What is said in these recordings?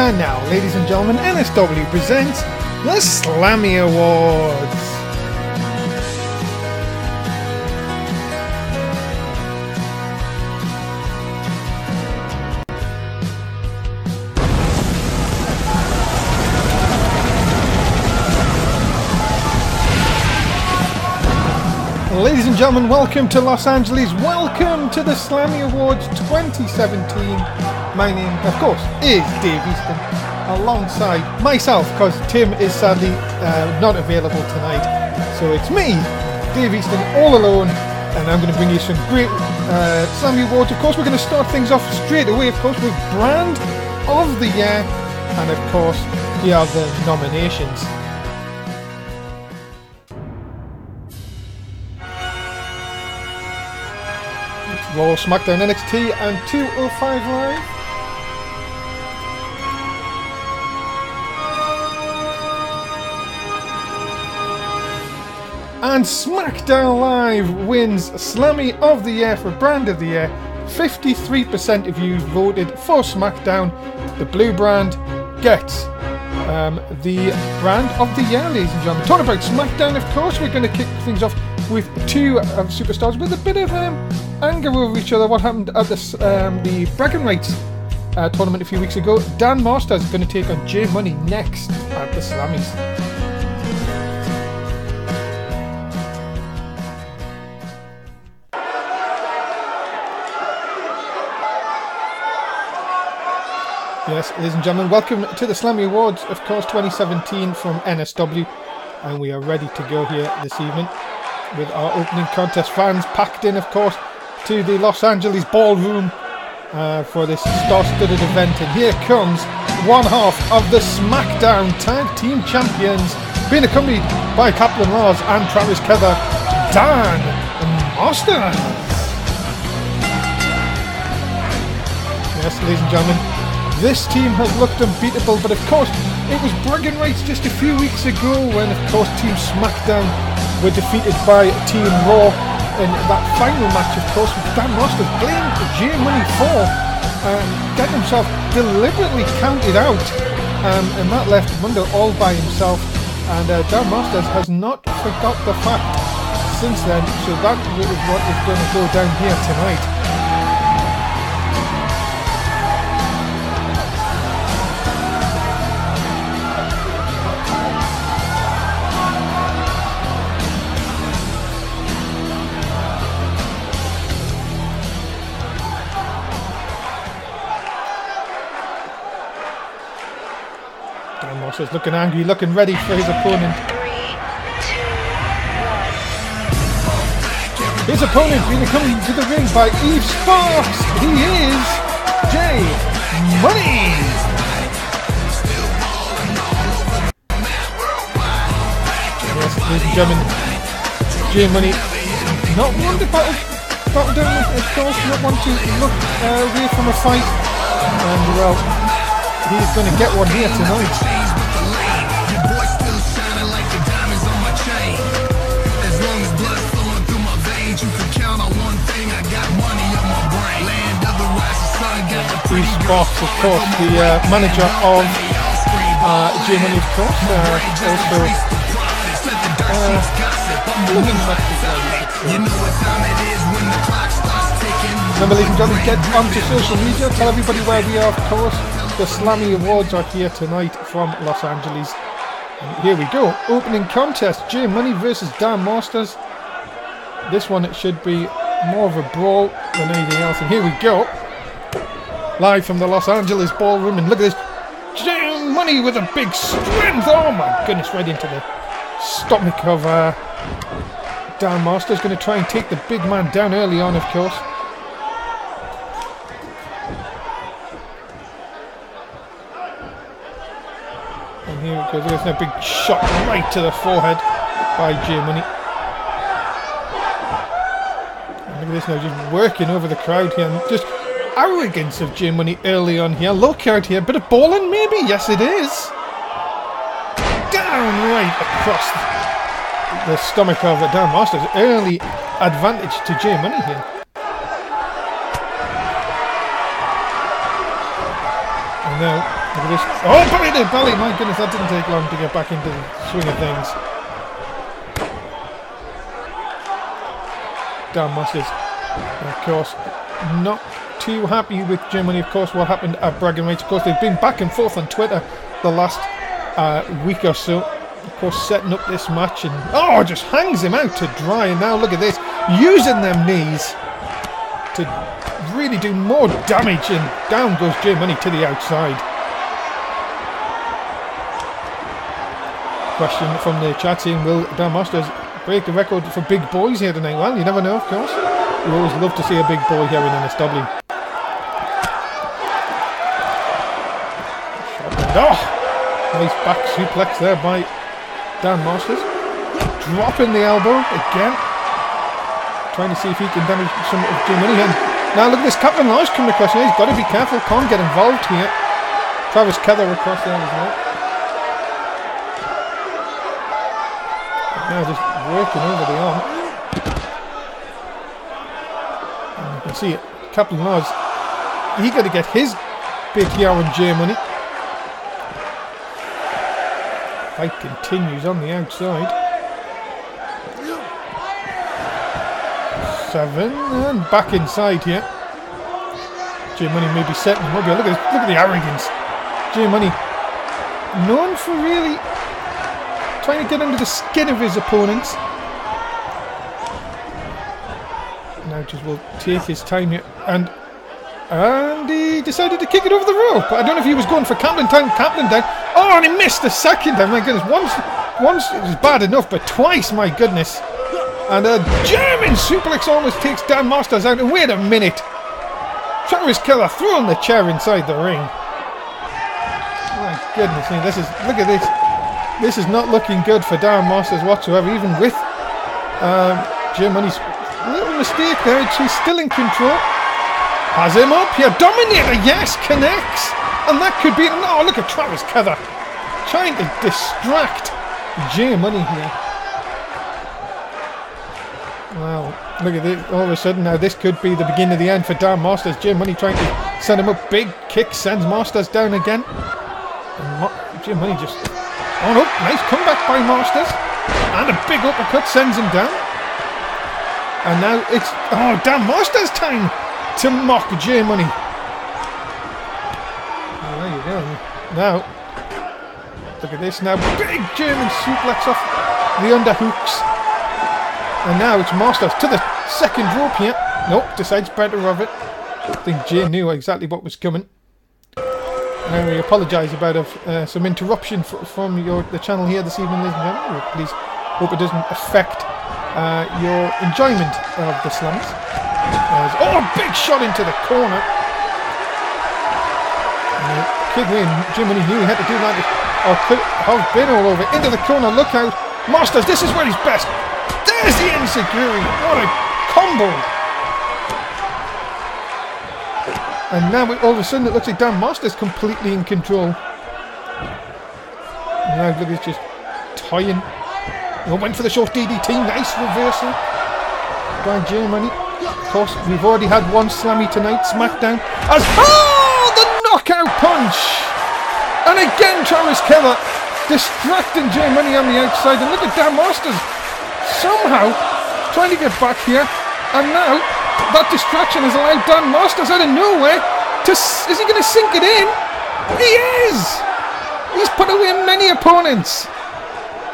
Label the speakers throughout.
Speaker 1: And now, ladies and gentlemen, NSW presents the Slammy Awards. Ladies and gentlemen, welcome to Los Angeles, welcome to the Slammy Awards 2017. My name, of course, is Dave Easton, alongside myself, because Tim is sadly not available tonight. So it's me, Dave Easton, all alone, and I'm going to bring you some great Slammy Awards. Of course, we're going to start things off straight away, of course, with Brand of the Year, and of course, here are the nominations. Raw, SmackDown, NXT and 205 Live. And SmackDown Live wins Slammy of the Year for Brand of the Year. 53% of you voted for SmackDown. The blue brand gets the Brand of the Year, ladies and gentlemen. Talking about SmackDown, of course, we're going to kick things off with two superstars with a bit of anger over each other. What happened at the Bragging Rights tournament a few weeks ago. Dan Masters is going to take on J Money next at the Slammies. Yes, ladies and gentlemen, welcome to the Slammy Awards, of course, 2017 from NSW, and we are ready to go here this evening with our opening contest. Fans packed in, of course, to the Los Angeles ballroom for this star-studded event, and here comes one half of the SmackDown Tag Team Champions, being accompanied by Kaplan Lars and Travis Kether, Dan Masters. Yes, ladies and gentlemen, this team has looked unbeatable, but of course it was bragging rights just a few weeks ago when, of course, Team SmackDown were defeated by Team Raw in that final match, of course, with Dan Masters blamed J Money for getting himself deliberately counted out, and that left Mundo all by himself, and Dan Masters has not forgot the fact since then, so that is what is going to go down here tonight. Is looking angry, looking ready for his opponent. His opponent being coming to the ring by Eve Sparks. He is J Money. Yes, ladies and gentlemen, J Money not one to battle down, of course, not one to look away from a fight, and well, he's going to get one here tonight. Eve Sparks, of course, the manager of J Money, of course, also living remember, ladies and gentlemen, get onto social media, tell everybody where we are, of course. The Slammy Awards are here tonight from Los Angeles. And here we go, opening contest, J Money versus Dan Masters. This one, it should be more of a brawl than anything else, and here we go. Live from the Los Angeles ballroom, and look at this, J Money with a big strength, oh my goodness, right into the stomach of Dan Masters, going to try and take the big man down early on, of course. And here it goes, there's a big shot right to the forehead by J Money. And look at this now, just working over the crowd here, and just arrogance of J Money early on here. Look out here, bit of balling maybe, yes it is. Down right across the stomach of Dan Masters. Early advantage to J Money here. And now Look at this. Oh, belly to belly! My goodness, that didn't take long to get back into the swing of things. Dan Masters, of course, not too happy with Germany. Of course, what happened at Bragging Rights. Of course, they've been back and forth on Twitter the last week or so. Of course, setting up this match and just hangs him out to dry. And now look at this, using them knees to really do more damage. And down goes Germany to the outside. Question from the chat saying, will Dan Masters break the record for big boys here tonight? Well, you never know, of course. We always love to see a big boy here in NSW. Nice back suplex there by Dan Masters. Dropping the elbow again. Trying to see if he can damage some of Germany. And now look at this, Captain Lars coming across here. He's got to be careful, can't get involved here. Travis Kether across there as well. Now just working over the arm. And you can see it. Captain Lars, he got to get his big here on Germany. Fight continues on the outside. 7 and back inside here. Germany may be setting him up here. Look at the arrogance. Germany known for really trying to get under the skin of his opponents. Now just will take his time here, and he decided to kick it over the rope. I don't know if he was going for Kaplan down. Oh, and he missed the second time. My goodness, once it was bad enough, but twice, my goodness. And a German suplex almost takes Dan Masters out. And wait a minute, Travis Keller throwing the chair inside the ring. My goodness me, look at this. This is not looking good for Dan Masters whatsoever, even with Germany's little mistake there. She's still in control. Has him up here. Dominator, yes, connects. And that could be... No, look at Travis Kether trying to distract Germany here. Wow, look at this. All of a sudden now this could be the beginning of the end for Dan Masters. Germany trying to send him up. Big kick sends Masters down again. And Germany just... Oh no, nice comeback by Masters. And a big uppercut sends him down. And now it's... Oh, Dan Masters' time to mock Germany. Oh, there you go. Now, look at this now. Big German suplex off the underhooks. And now it's Masters to the second rope here. Nope, decides better of it. I think Jay knew exactly what was coming. And we apologise about some interruption from the channel here this evening, ladies and gentlemen. Please hope it doesn't affect your enjoyment of the slams. Oh, big shot into the corner. Kid Wayne, Germany knew he had to do that. Or could have been all over. Into the corner, look out. Masters, this is where he's best. There's the enziguri. What a combo. And now all of a sudden it looks like Dan Masters completely in control. Now look, it's just tying. Went for the short DDT. Nice reversal by Germany. Of course, we've already had one Slammy tonight. SmackDown. The knockout punch! And again, Travis Keller distracting Germany on the outside. And look at Dan Masters somehow trying to get back here. And now that distraction has allowed Dan Masters out of nowhere to... Is he going to sink it in? He is! He's put away many opponents.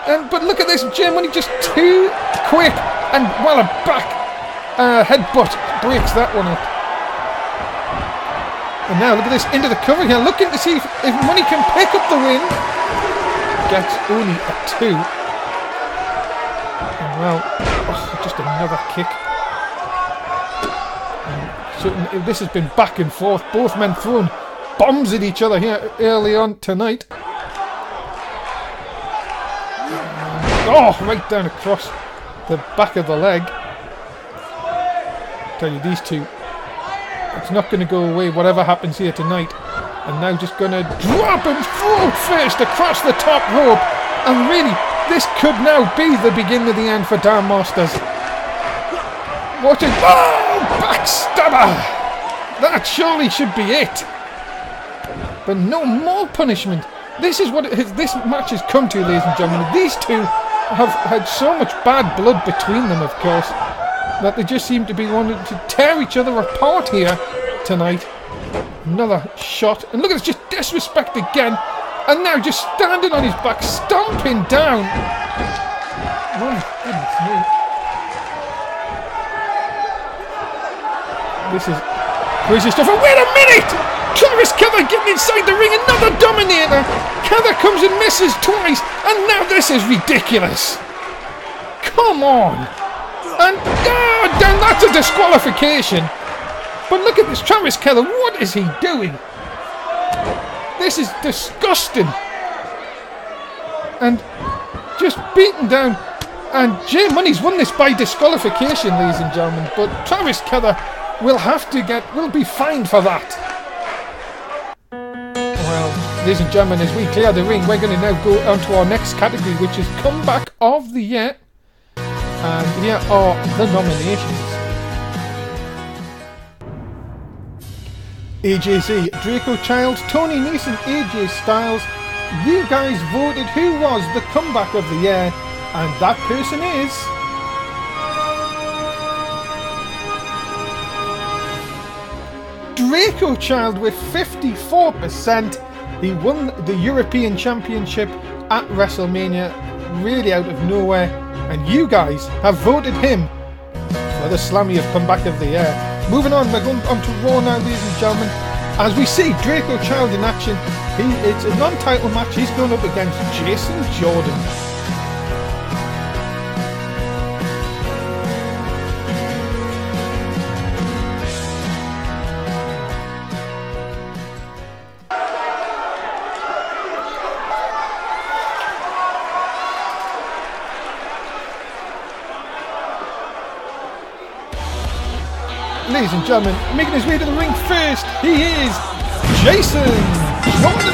Speaker 1: But look at this, Germany just too quick. And, well, a back headbutt breaks that one up. And now look at this, into the cover here, looking to see if Money can pick up the win. Gets only a 2. And well, just another kick. So this has been back and forth. Both men throwing bombs at each other here early on tonight. Right down across the back of the leg. I tell you, these two, it's not going to go away whatever happens here tonight. And now just going to drop him throat first across the top rope. And really, this could now be the beginning of the end for Dan Masters. Watch it. Backstabber! That surely should be it. but no more punishment. This is what this match has come to, ladies and gentlemen. These two have had so much bad blood between them, of course, that they just seem to be wanting to tear each other apart here tonight. Another shot, and look at this, just disrespect again, and now just standing on his back, stomping down. My goodness me. This is crazy stuff. And wait a minute! Travis Keller getting inside the ring, another Dominator. Keller comes and misses twice, and now this is ridiculous. Come on. And damn, that's a disqualification. But look at this, Travis Keller, what is he doing? This is disgusting. And just beaten down. And Jay Money's won this by disqualification, ladies and gentlemen. But Travis Keller will be fined for that. Well, ladies and gentlemen, as we clear the ring, we're going to now go on to our next category, which is Comeback of the Year. And here are the nominations. AJZ, Draco Child, Tony Neeson, AJ Styles. You guys voted who was the Comeback of the Year, and that person is... Draco Child with 54%. He won the European Championship at WrestleMania, really out of nowhere, and you guys have voted him for the Slammy of Comeback of the Year. Moving on, we're going on to Raw now, ladies and gentlemen. As we see Draco Child in action, it's a non-title match. He's going up against Jason Jordan. Ladies and gentlemen, making his way to the ring first, he is Jason Jordan!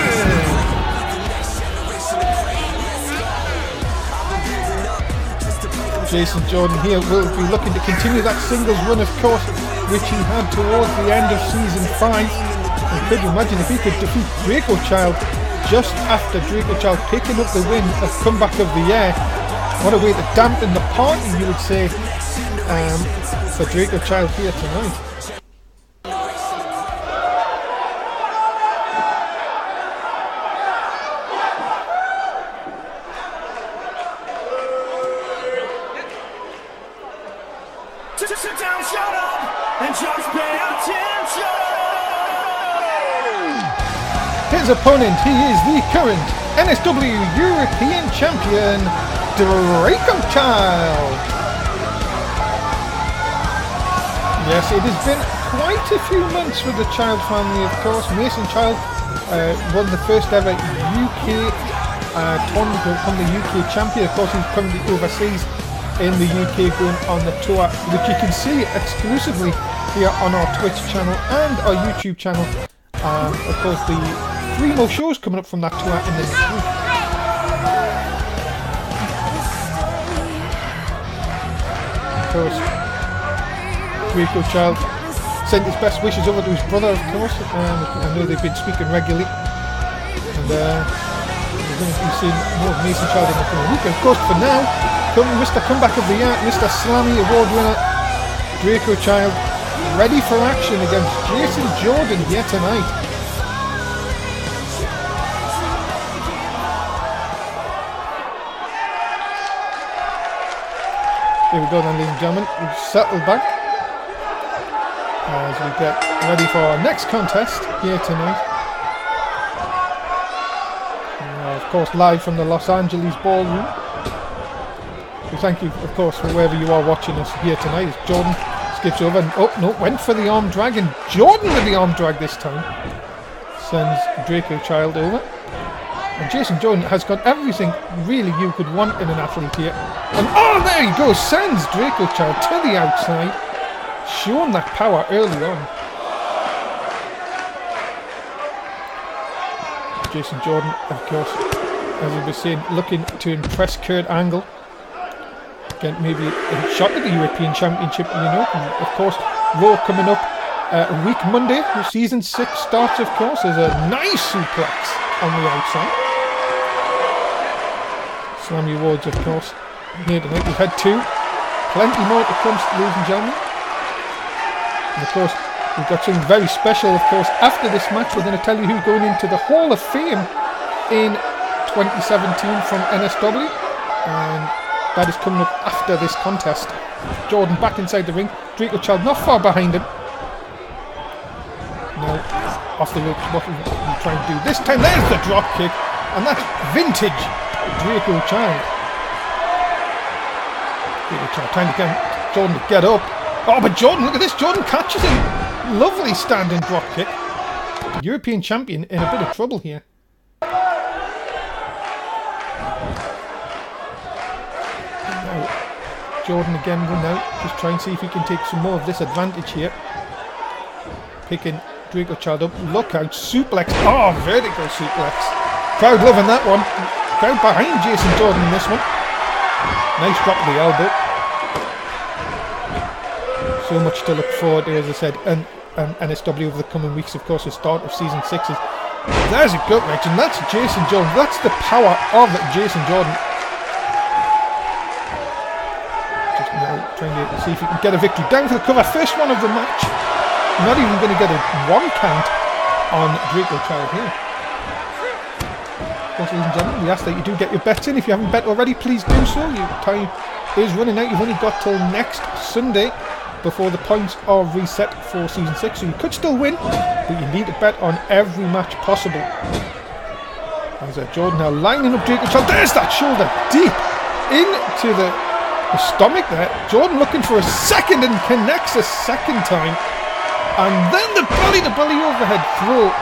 Speaker 1: Jason Jordan here will be looking to continue that singles run, of course, which he had towards the end of Season 5. And could you imagine if he could defeat Draco Child just after Draco Child picking up the win of Comeback of the Year? What a way to dampen the party, you would say. For Draco Child here tonight.
Speaker 2: Sit down, shut up, and just pay attention.
Speaker 1: His opponent, he is the current NSW European Champion, Draco Child. Yes, it has been quite a few months for the Child family, of course. Mason Child won the first ever UK tournament, become the UK champion. Of course, he's currently overseas in the UK going on the tour, which you can see exclusively here on our Twitch channel and our YouTube channel. Of course, the 3 more shows coming up from that tour in the next week. Of course, Draco Child sent his best wishes over to his brother, of course. I know they've been speaking regularly, and we're going to be seeing more of Mason Child in the coming week. Of course, for now, Mr. Comeback of the Year, Mr. Slammy Award winner, Draco Child, ready for action against Jason Jordan here tonight. Here we go then, ladies and gentlemen. We've settled back as we get ready for our next contest here tonight. Of course, live from the Los Angeles Ballroom. We thank you, of course, for wherever you are watching us here tonight. As Jordan skips over and, oh no, went for the arm drag, and Jordan with the arm drag this time. Sends Draco Child over. And Jason Jordan has got everything really you could want in an athlete here. And oh, there he goes, sends Draco Child to the outside. Showing that power early on. Jason Jordan, of course, as we were saying, looking to impress Kurt Angle. Again, maybe a shot at the European Championship, you know. And of course, Raw coming up week Monday. Season 6 starts, of course. There's a nice suplex on the outside. Slammy Awards, of course. Here tonight we've had 2. Plenty more to come, ladies and gentlemen. And of course, we've got something very special, of course. After this match, we're going to tell you who's going into the Hall of Fame in 2017 from NSW. And that is coming up after this contest. Jordan back inside the ring. Draco Child not far behind him. Now, off the ropes, what we're trying to do this time. There's the drop kick. And that's vintage Draco Child. Draco Child trying to get Jordan to get up. Oh, but Jordan, look at this. Jordan catches him. Lovely standing drop kick. The European champion in a bit of trouble here. Now, Jordan again will now just try and see if he can take some more of this advantage here. Picking Draco Child up. Look out. Suplex. Oh, vertical suplex. Crowd loving that one. Crowd behind Jason Jordan in this one. Nice drop of the elbow. So much to look forward to, as I said, and NSW over the coming weeks, of course, the start of season 6 is. There's a gut wrench, and that's Jason Jordan. That's the power of Jason Jordan. Just now trying to see if he can get a victory. Down for the cover, first one of the match. Not even going to get a 1 count on Draco Child here. Of course, ladies and gentlemen, we ask that you do get your bets in. If you haven't bet already, please do so. Your time is running out. You've only got till next Sunday before the points are reset for season 6, so you could still win, but you need to bet on every match possible. As Jordan now lining up Draco Child. There's that shoulder deep into the stomach there. Jordan looking for a second and connects a second time, and then the belly-to-belly overhead throw.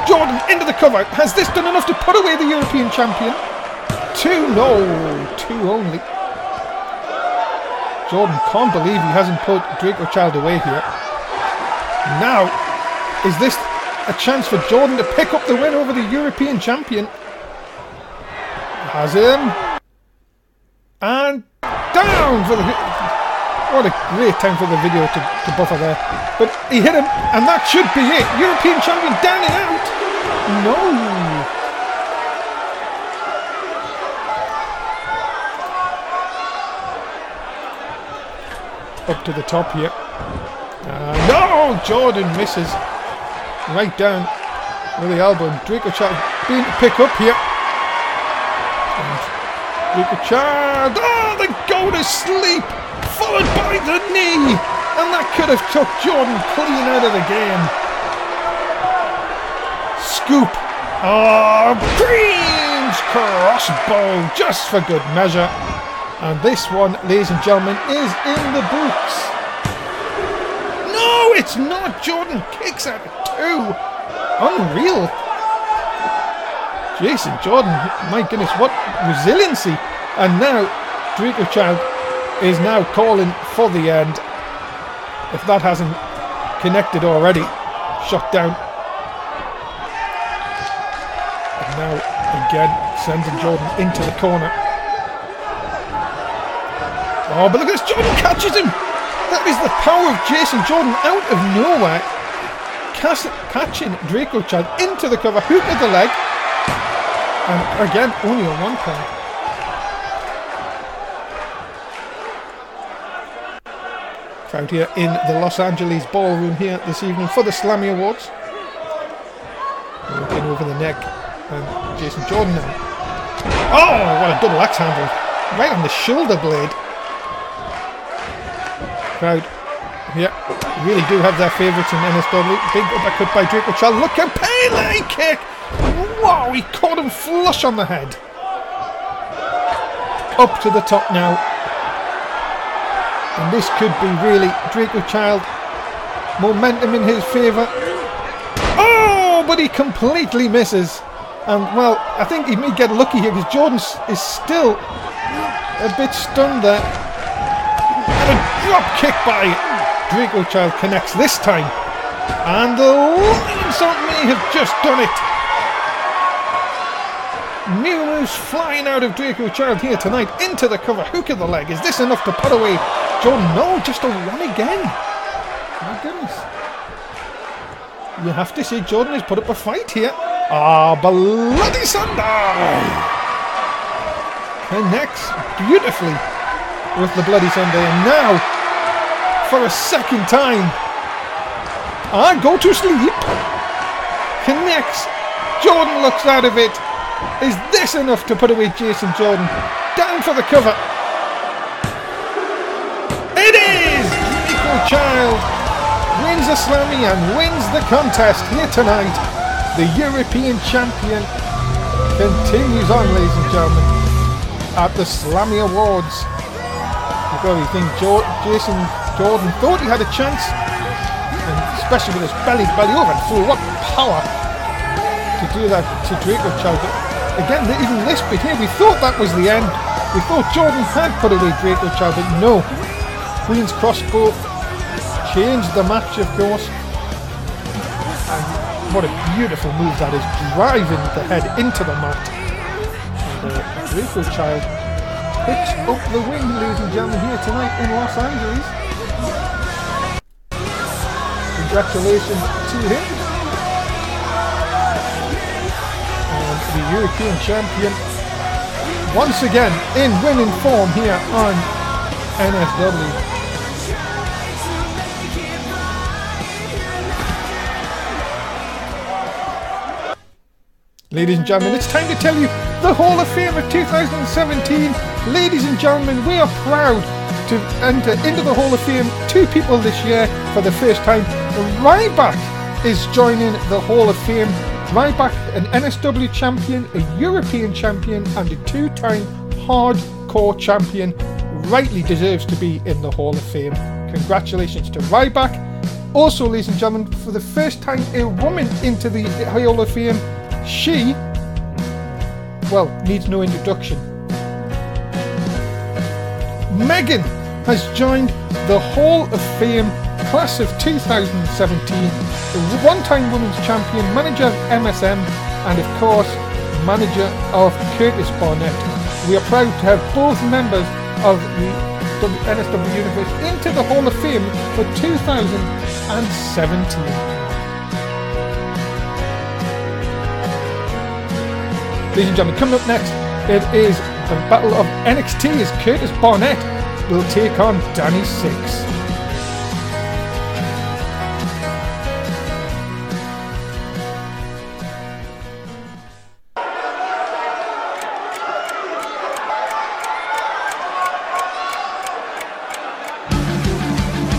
Speaker 1: Jordan into the cover. Has this done enough to put away the European champion? 2, no, 2 only. Jordan can't believe he hasn't put Draco Child away here. Now, is this a chance for Jordan to pick up the win over the European champion? Has him. And down for the... What a great time for the video to buffer there. But he hit him, and that should be it. European champion down and out. No. Up to the top here. No! Jordan misses. Right down with the elbow. And Draco Child being to pick up here. And Draco Child. Oh, they go to sleep. Followed by the knee. And that could have took Jordan clean out of the game. Scoop. Oh, Green's crossbow. Just for good measure. And this one, ladies and gentlemen, is in the books. No, it's not. Jordan kicks out at 2. Unreal. Jason Jordan, my goodness, what resiliency. And now, Draco Child is now calling for the end. If that hasn't connected already. Shot down. And now, again, sending Jordan into the corner. Oh, but look at this, Jordan catches him! That is the power of Jason Jordan out of nowhere. Catching Draco Child into the cover, hook of the leg. And again, only a 1 count. Crowd here in the Los Angeles ballroom here this evening for the Slammy Awards. Looking over the neck. And Jason Jordan now. Oh, what a double axe handle. Right on the shoulder blade. Crowd here really do have their favourites in NSW. Big uppercut by Draco Child. Look at Pele kick! Wow, he caught him flush on the head. Up to the top now. And this could be really Draco Child. Momentum in his favour. Oh, but he completely misses. And well, I think he may get lucky here because Jordan is still a bit stunned there. Drop kick by Draco Child connects this time. And the Lionsort may have just done it. New moves flying out of Draco Child here tonight. Into the cover. Hook of the leg. Is this enough to put away Jordan? No, just a 1 again. My goodness. You have to say Jordan has put up a fight here. Bloody Sunday! Connects beautifully with the Bloody Sunday. And now, for a second time, go to sleep. Connects. Jordan looks out of it. Is this enough to put away Jason Jordan? Down for the cover. It is! Draco Child wins the Slammy and wins the contest here tonight. The European champion continues on, ladies and gentlemen, at the Slammy Awards. You've got to think Jason Jordan thought he had a chance, and especially with his belly over and full. What power to do that to Draco Child. But again, even this bit here, we thought that was the end. We thought Jordan had put away Draco Child, but no. Queen's crossbow changed the match, of course. And what a beautiful move that is, driving the head into the mat. And Draco Child picks up the win, ladies and gentlemen, here tonight in Los Angeles. Congratulations to him. And the European champion, once again in winning form here on NSW. Ladies and gentlemen, it's time to tell you the Hall of Fame of 2017. Ladies and gentlemen, we are proud to enter into the Hall of Fame 2 people this year for the first time. Ryback is joining the Hall of Fame. Ryback, an NSW champion, a European champion, and a 2-time hardcore champion, rightly deserves to be in the Hall of Fame. Congratulations to Ryback. Also, ladies and gentlemen, for the first time a woman into the Hall of Fame. She, needs no introduction. Megan has joined the Hall of Fame class of 2017, the one-time women's champion, manager of MSM, and of course, manager of Curtis Barnett. We are proud to have both members of the NSW Universe into the Hall of Fame for 2017. Ladies and gentlemen, coming up next, it is the Battle of NXT as Curtis Barnett will take on Danny Six.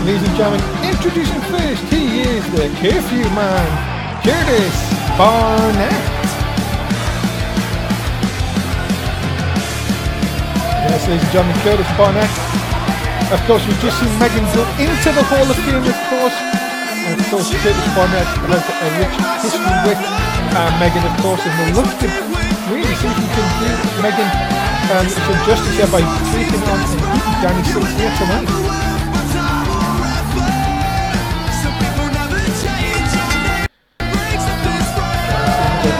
Speaker 1: Ladies and gentlemen, introducing first, he is the Curfew Man, Curtis Barnett. Yes, ladies and gentlemen, Curtis Barnett. Of course, we've just seen Megan go into the Hall of Fame, of course. And of course, Curtis Barnett has a rich history with Megan, of course. And we'll look to really see if we can do Megan some justice here by taking on and beating Danny Six here tonight.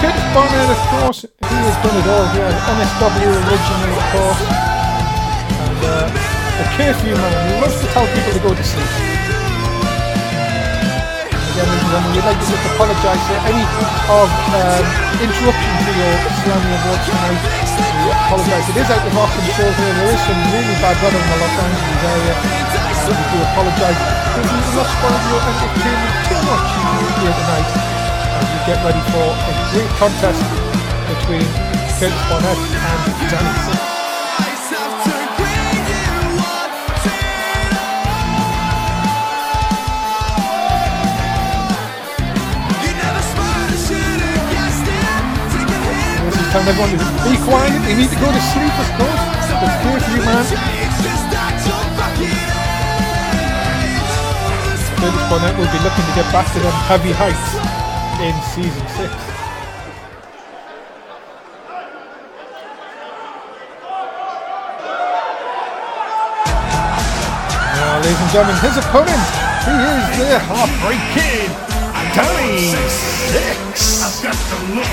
Speaker 1: Curtis Barnett, of course, he has done it all here. NSW originally, of course. The Curfew Man, he loves to tell people to go to sleep. Again, we'd like to just apologise for any of interruption to your Slammy Awards tonight. We apologise, it is out of our control here. There is some really bad weather in the Los Angeles area. We do apologise. We will not spoil your entertainment too much here tonight as we get ready for a great contest between Curtis Barnett and Danny Six. Telling everyone to be quiet, they need to go to sleep, of course. The Curfew Man. Curtis Barnett will be looking to get back to them heavy heights in Season 6. Now, ladies and gentlemen, his opponent, he is the Heartbreak Kid, Danny Six. I've got the look.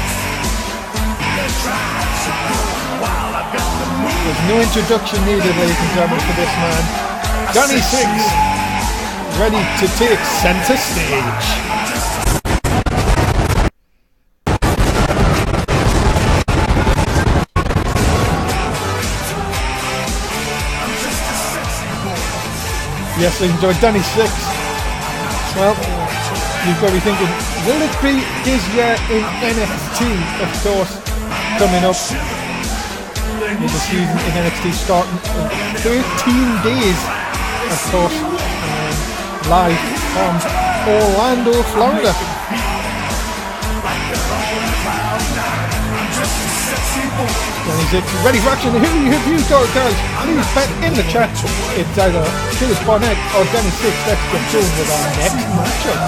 Speaker 1: There's no introduction needed, ladies and gentlemen, for this man. Danny Six, ready to take centre stage. Yes, ladies and gentlemen, Danny Six. Well, you've got to be thinking, will it be his year in NXT, of course, coming up? With the season in NXT starting in 13 days, of course, live from Orlando, Florida. Danny Six, ready for action. Who have you got, guys? Please bet in the chat. It's either Curtis Barnett or Danny Six. Let's get going with our next matchup.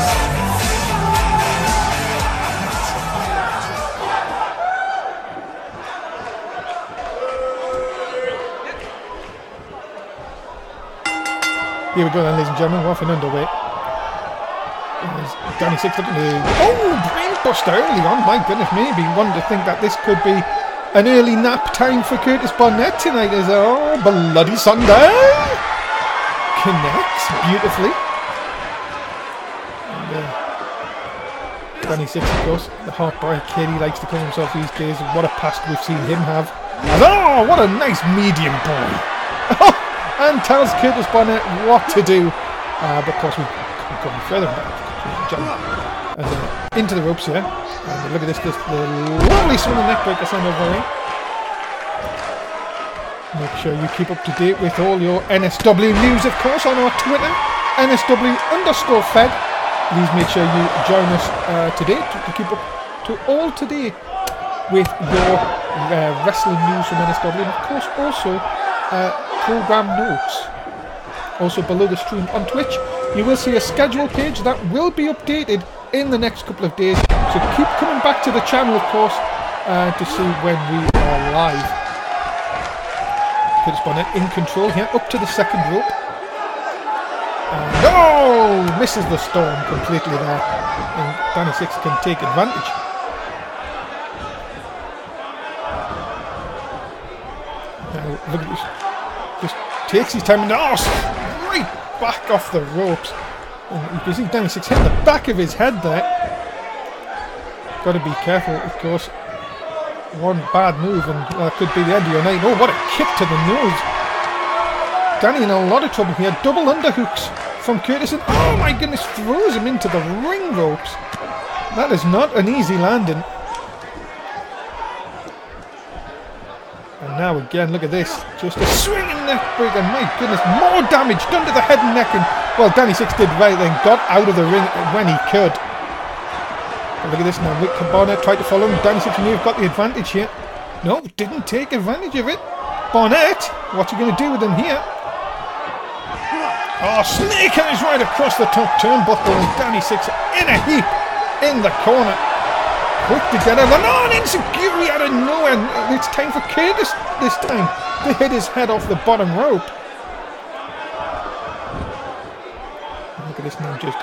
Speaker 1: Here we go then, ladies and gentlemen, we're off and underway. There's Danny Six looking to... Oh, brainbuster early on, my goodness, maybe one to think that this could be an early nap time for Curtis Barnett tonight as Bloody Sunday connects beautifully. And, Danny Six, of course, the heartbreak kid he likes to call himself these days. What a past we've seen him have. And, what a nice medium boy. And tells Curtis Barnett what to do. But of course, we can't go any further than that. Into the ropes here. And look at this, the lovely swimming neck breaker sound over there. Make sure you keep up to date with all your NSW news, of course, on our Twitter, NSW_Fed. Please make sure you join us today to keep up to all today with your wrestling news from NSW. And of course, also program notes. Also below the stream on Twitch, you will see a schedule page that will be updated in the next couple of days. So keep coming back to the channel, of course, to see when we are live. Curtis Barnett in control here, up to the second rope. No! Misses the storm completely there. And Danny Six can take advantage. Now, look at this. Just takes his time and right back off the ropes. And you can see Danny Six hitting the back of his head there. Got to be careful, of course. One bad move and that could be the end of your night. Oh, what a kick to the nose. Danny in a lot of trouble here. Double underhooks from Curtis and oh my goodness, throws him into the ring ropes. That is not an easy landing. And now again, look at this. Just a swinging neck breaker. My goodness, more damage done to the head and neck. And well, Danny Six did right then. Got out of the ring when he could. But look at this now. Rick Barnett tried to follow him. Danny Six may have got the advantage here. No, didn't take advantage of it. Barnett, what's he going to do with him here? Oh, snake eyes right across the top turnbuckle. And Danny Six in a heap in the corner. Quick to get out. No, an insecurity out of nowhere. It's time for Curtis this time to hit his head off the bottom rope. Look at this now, just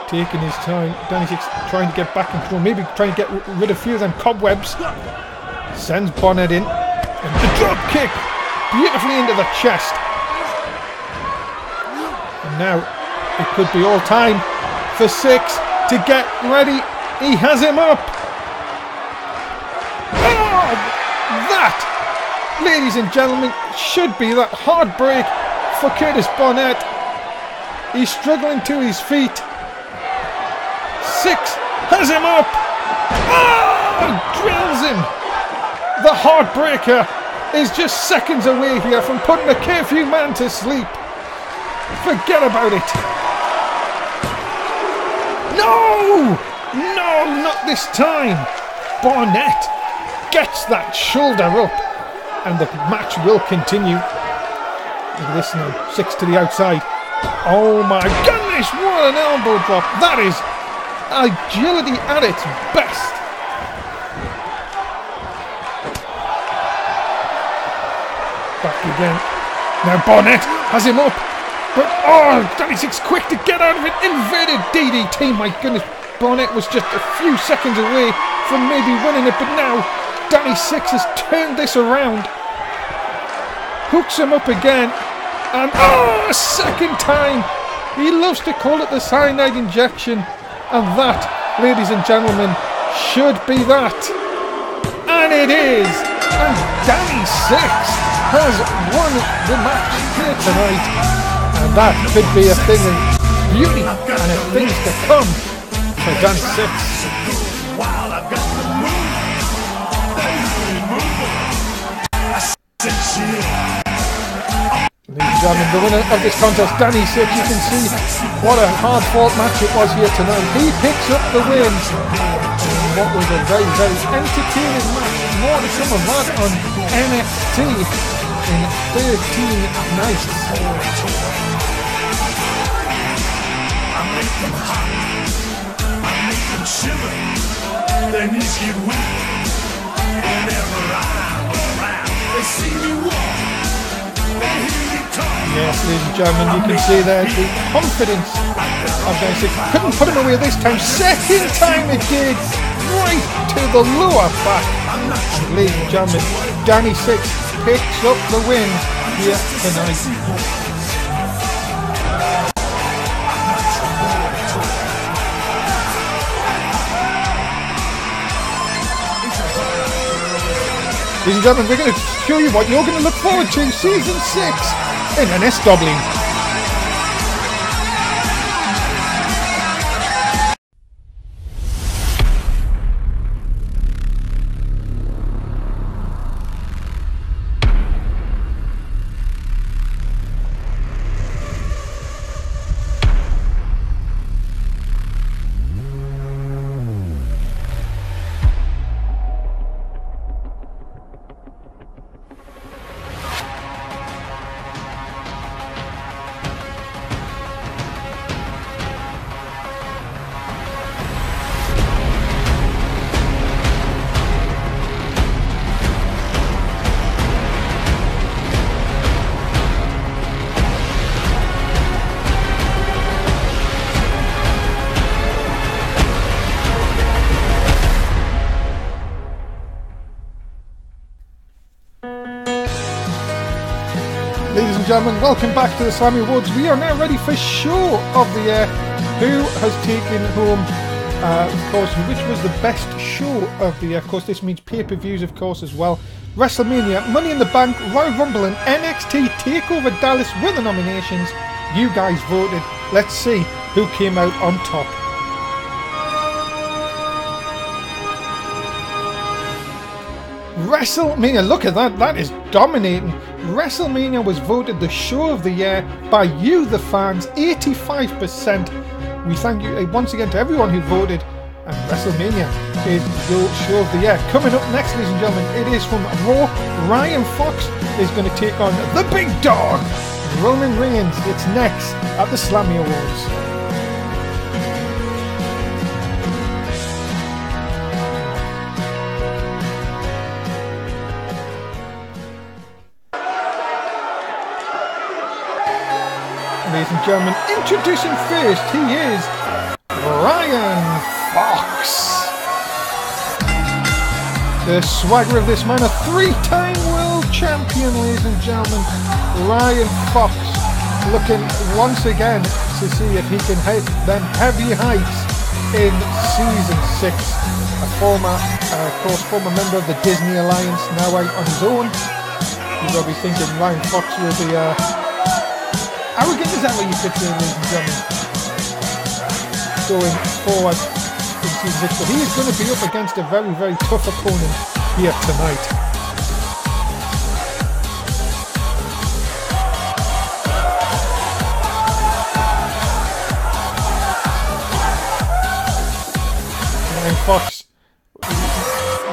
Speaker 1: taking his time. Danny Six trying to get back in control. Maybe trying to get rid of a few of them cobwebs. Sends Barnett in. And the drop kick. Beautifully into the chest. And now it could be all time for Six to get ready. He has him up. That, ladies and gentlemen, should be that heartbreak for Curtis Barnett. He's struggling to his feet. Six has him up. Drills him. The heartbreaker is just seconds away here from putting a curfew man to sleep. Forget about it. No! No, not this time. Barnett gets that shoulder up and the match will continue. Look at this now, Six to the outside. Oh my goodness, what an elbow drop. That is agility at its best. Back again. Now Barnett has him up. But Danny Six quick to get out of it. Inverted DDT, my goodness. Barnett was just a few seconds away from maybe winning it, but now Danny Six has turned this around. Hooks him up again. And a second time. He loves to call it the cyanide injection. And that, ladies and gentlemen, should be that. And it is. And Danny Six has won the match here tonight. And that could be a thing of beauty and of things to come for Danny Six. Ladies and gentlemen, the winner of this contest, Danny Six, you can see what a hard-fought match it was here tonight. He picks up the win in what was a very, very entertaining match. More to come of that on NXT in 13 nights.
Speaker 2: I make them hot, I make them shiver, their knees get weak. Whenever I'm around, they see me walk, they hear me talk.
Speaker 1: Yes, ladies and gentlemen, you can see there the confidence of Danny Six. Couldn't put him away this time. Second time it did, right to the lower back. And ladies and gentlemen, Danny Six picks up the win here tonight. Ladies and gentlemen, we're going to show you what you're going to look forward to Season 6 in NSW. Ladies and gentlemen, welcome back to the Slammy Awards. We are now ready for Show of the Year. Who has taken home, of course, which was the best show of the year? Of course, this means pay-per-views, of course, as well. WrestleMania, Money in the Bank, Royal Rumble and NXT TakeOver Dallas were the nominations. You guys voted. Let's see who came out on top. WrestleMania, look at that, that is dominating. WrestleMania was voted the show of the year by you, the fans, 85%. We thank you once again to everyone who voted, and WrestleMania is your show of the year. Coming up next, ladies and gentlemen, it is from Raw. Ryan Fox is going to take on the big dog, Roman Reigns. It's next at the Slammy Awards. Ladies and gentlemen, introducing first, he is Ryan Fox. The swagger of this man, a three-time world champion, ladies and gentlemen. Ryan Fox looking once again to see if he can hit them heavy heights in Season 6. A former member of the Disney Alliance, now out on his own. You've got to be thinking Ryan Fox will be arrogant, is that what you could say, ladies and gentlemen? Going forward in Season 6, but he is going to be up against a very, very tough opponent here tonight. Ryan Fox,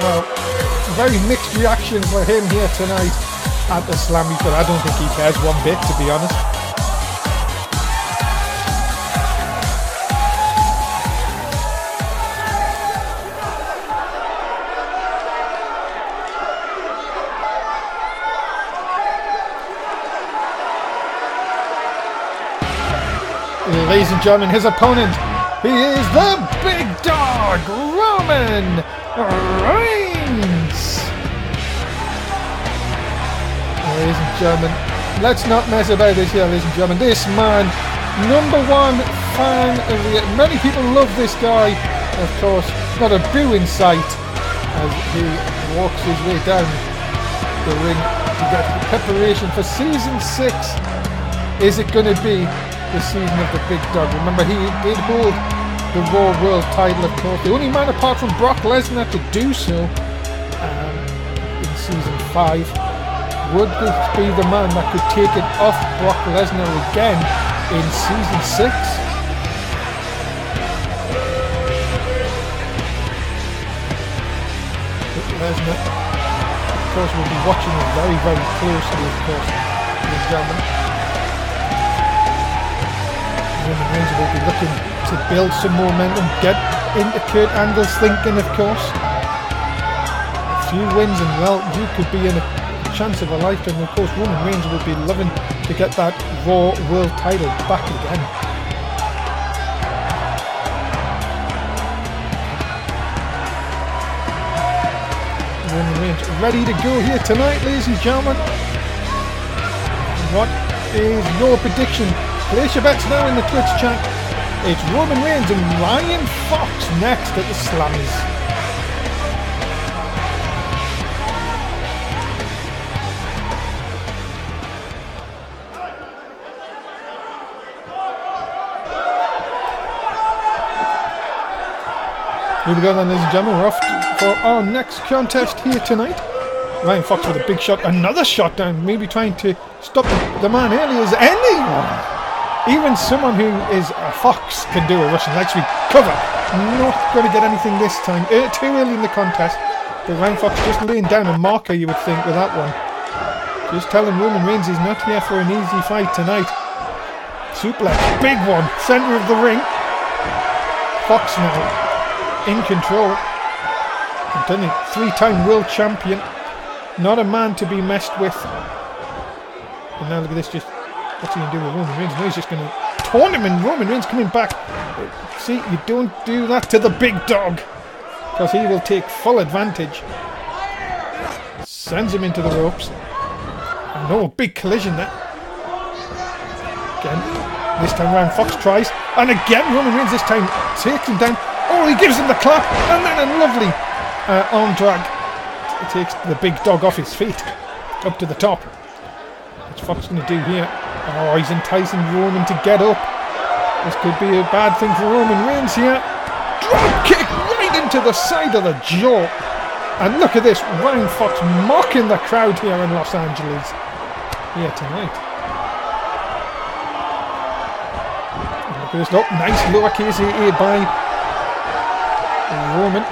Speaker 1: well, very mixed reaction for him here tonight at the Slammy, but I don't think he cares one bit, to be honest. Ladies and gentlemen, his opponent, he is the big dog, Roman Reigns. Ladies and gentlemen, let's not mess about this here, ladies and gentlemen. This man, #1 fan of the year. Many people love this guy. Of course, not a boo in sight as he walks his way down the ring to get preparation for Season 6 Is it going to be the season of the big dog? Remember, he did hold the Raw World title, of course. The only man apart from Brock Lesnar to do so in season 5. Would this be the man that could take it off Brock Lesnar again in season 6? Lesnar, of course, will be watching it very, very closely, of course, ladies and gentlemen. Roman Reigns will be looking to build some momentum, get into Kurt Angle's thinking, of course. A few wins and, well, you could be in a chance of a lifetime. Of course, Roman Reigns will be loving to get that Raw World title back again. Roman Reigns ready to go here tonight, ladies and gentlemen. What is your prediction? Place your bets now in the Twitch chat. It's Roman Reigns and Ryan Fox next at the Slammys. Here we go then, ladies and gentlemen. We're off for our next contest here tonight. Ryan Fox with a big shot, another shot down, maybe trying to stop the man early as anyone. Even someone who is a Fox can do a Russian leg sweep cover. Not going to get anything this time. Too early in the contest. But Ryan Fox just laying down a marker, you would think, with that one. Just telling Roman Reigns he's not here for an easy fight tonight. Suplex, big one, centre of the ring. Fox now in control. I'm telling you, 3-time world champion. Not a man to be messed with. And now look at this, just what's he going to do with Roman Reigns? No, he's just going to taunt him, and Roman Reigns coming back. See, you don't do that to the big dog, because he will take full advantage. Sends him into the ropes. And no, big collision there. Again, this time round Fox tries, and again Roman Reigns this time takes him down. Oh, he gives him the clap, and then a lovely arm drag. It takes the big dog off his feet, up to the top. What's Fox going to do here? Oh, he's enticing Roman to get up. This could be a bad thing for Roman Reigns here. Drop kick right into the side of the jaw. And look at this, Ryan Fox mocking the crowd here in Los Angeles here tonight. And look at this, oh, nice lowercase a by Roman.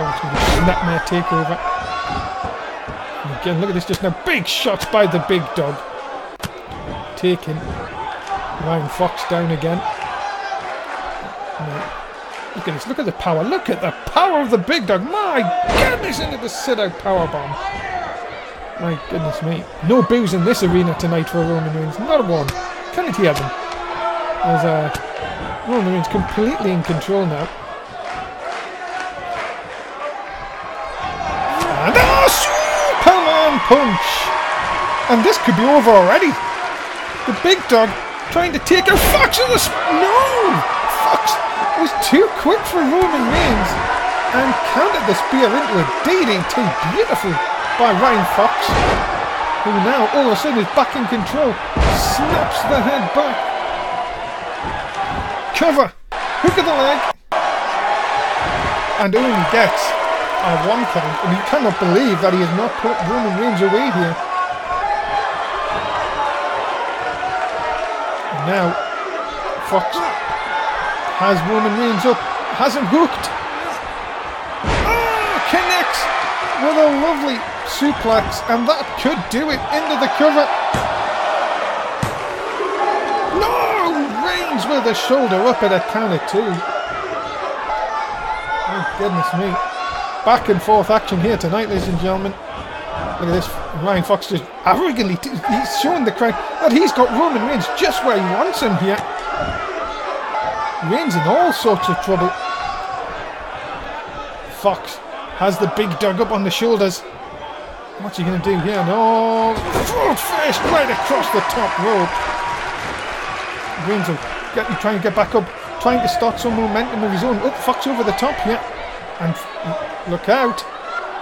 Speaker 1: Now it's going to be snapmare takeover. And again, look at this, just now big shots by the big dog. Taking Ryan Fox down again. Now, look at this, look at the power, look at the power of the big dog. My goodness, into the sit-out powerbomb. My goodness me. No boos in this arena tonight for Roman Reigns, not a one. Can it hear them? There's Roman Reigns completely in control now. And Superman punch! And this could be over already. The big dog trying to take out Fox in the no! Fox was too quick for Roman Reigns and countered the spear into a DDT. Beautiful by Ryan Fox, who now all of a sudden is back in control. Snaps the head back. Cover. Hook of the leg. And only gets a 1 count. And you cannot believe that he has not put Roman Reigns away here. Now, Fox has Roman Reigns up, has him hooked. Oh, connects with a lovely suplex, and that could do it into the cover. No, Reigns with a shoulder up at a count of 2. My goodness me. Back and forth action here tonight, ladies and gentlemen. Look at this, Ryan Fox just arrogantly, he's showing the crowd that he's got Roman Reigns just where he wants him here. Reigns in all sorts of trouble. Fox has the big dog up on the shoulders. What's he going to do here? No, front face right across the top rope. Reigns will trying to get back up, trying to start some momentum of his own. Oh, Fox over the top here. And look out.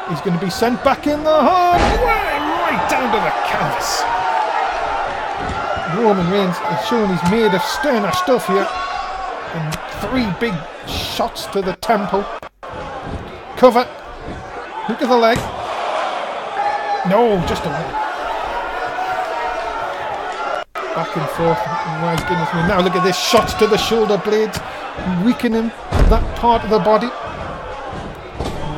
Speaker 1: He's going to be sent back in the hard way, right down to the canvas. Roman Reigns is showing he's made of sterner stuff here. And 3 big shots to the temple. Cover. Hook of the leg. No, just a leg. Back and forth. My goodness me. Now look at this. Shots to the shoulder blades. Weakening that part of the body.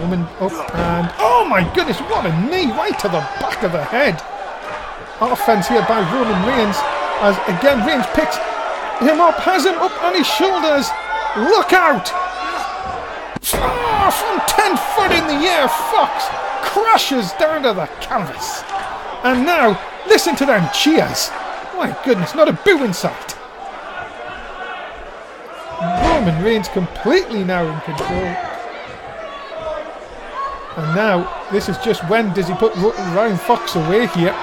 Speaker 1: Roman up and... Oh my goodness, what a knee right to the back of the head. Offense here by Roman Reigns. As again, Reigns picks him up, has him up on his shoulders. Look out! From 10 foot in the air, Fox crashes down to the canvas. And now, listen to them cheers. My goodness, not a boo in sight. Roman Reigns completely now in control. And now, this is just when does he put Ryan Fox away here.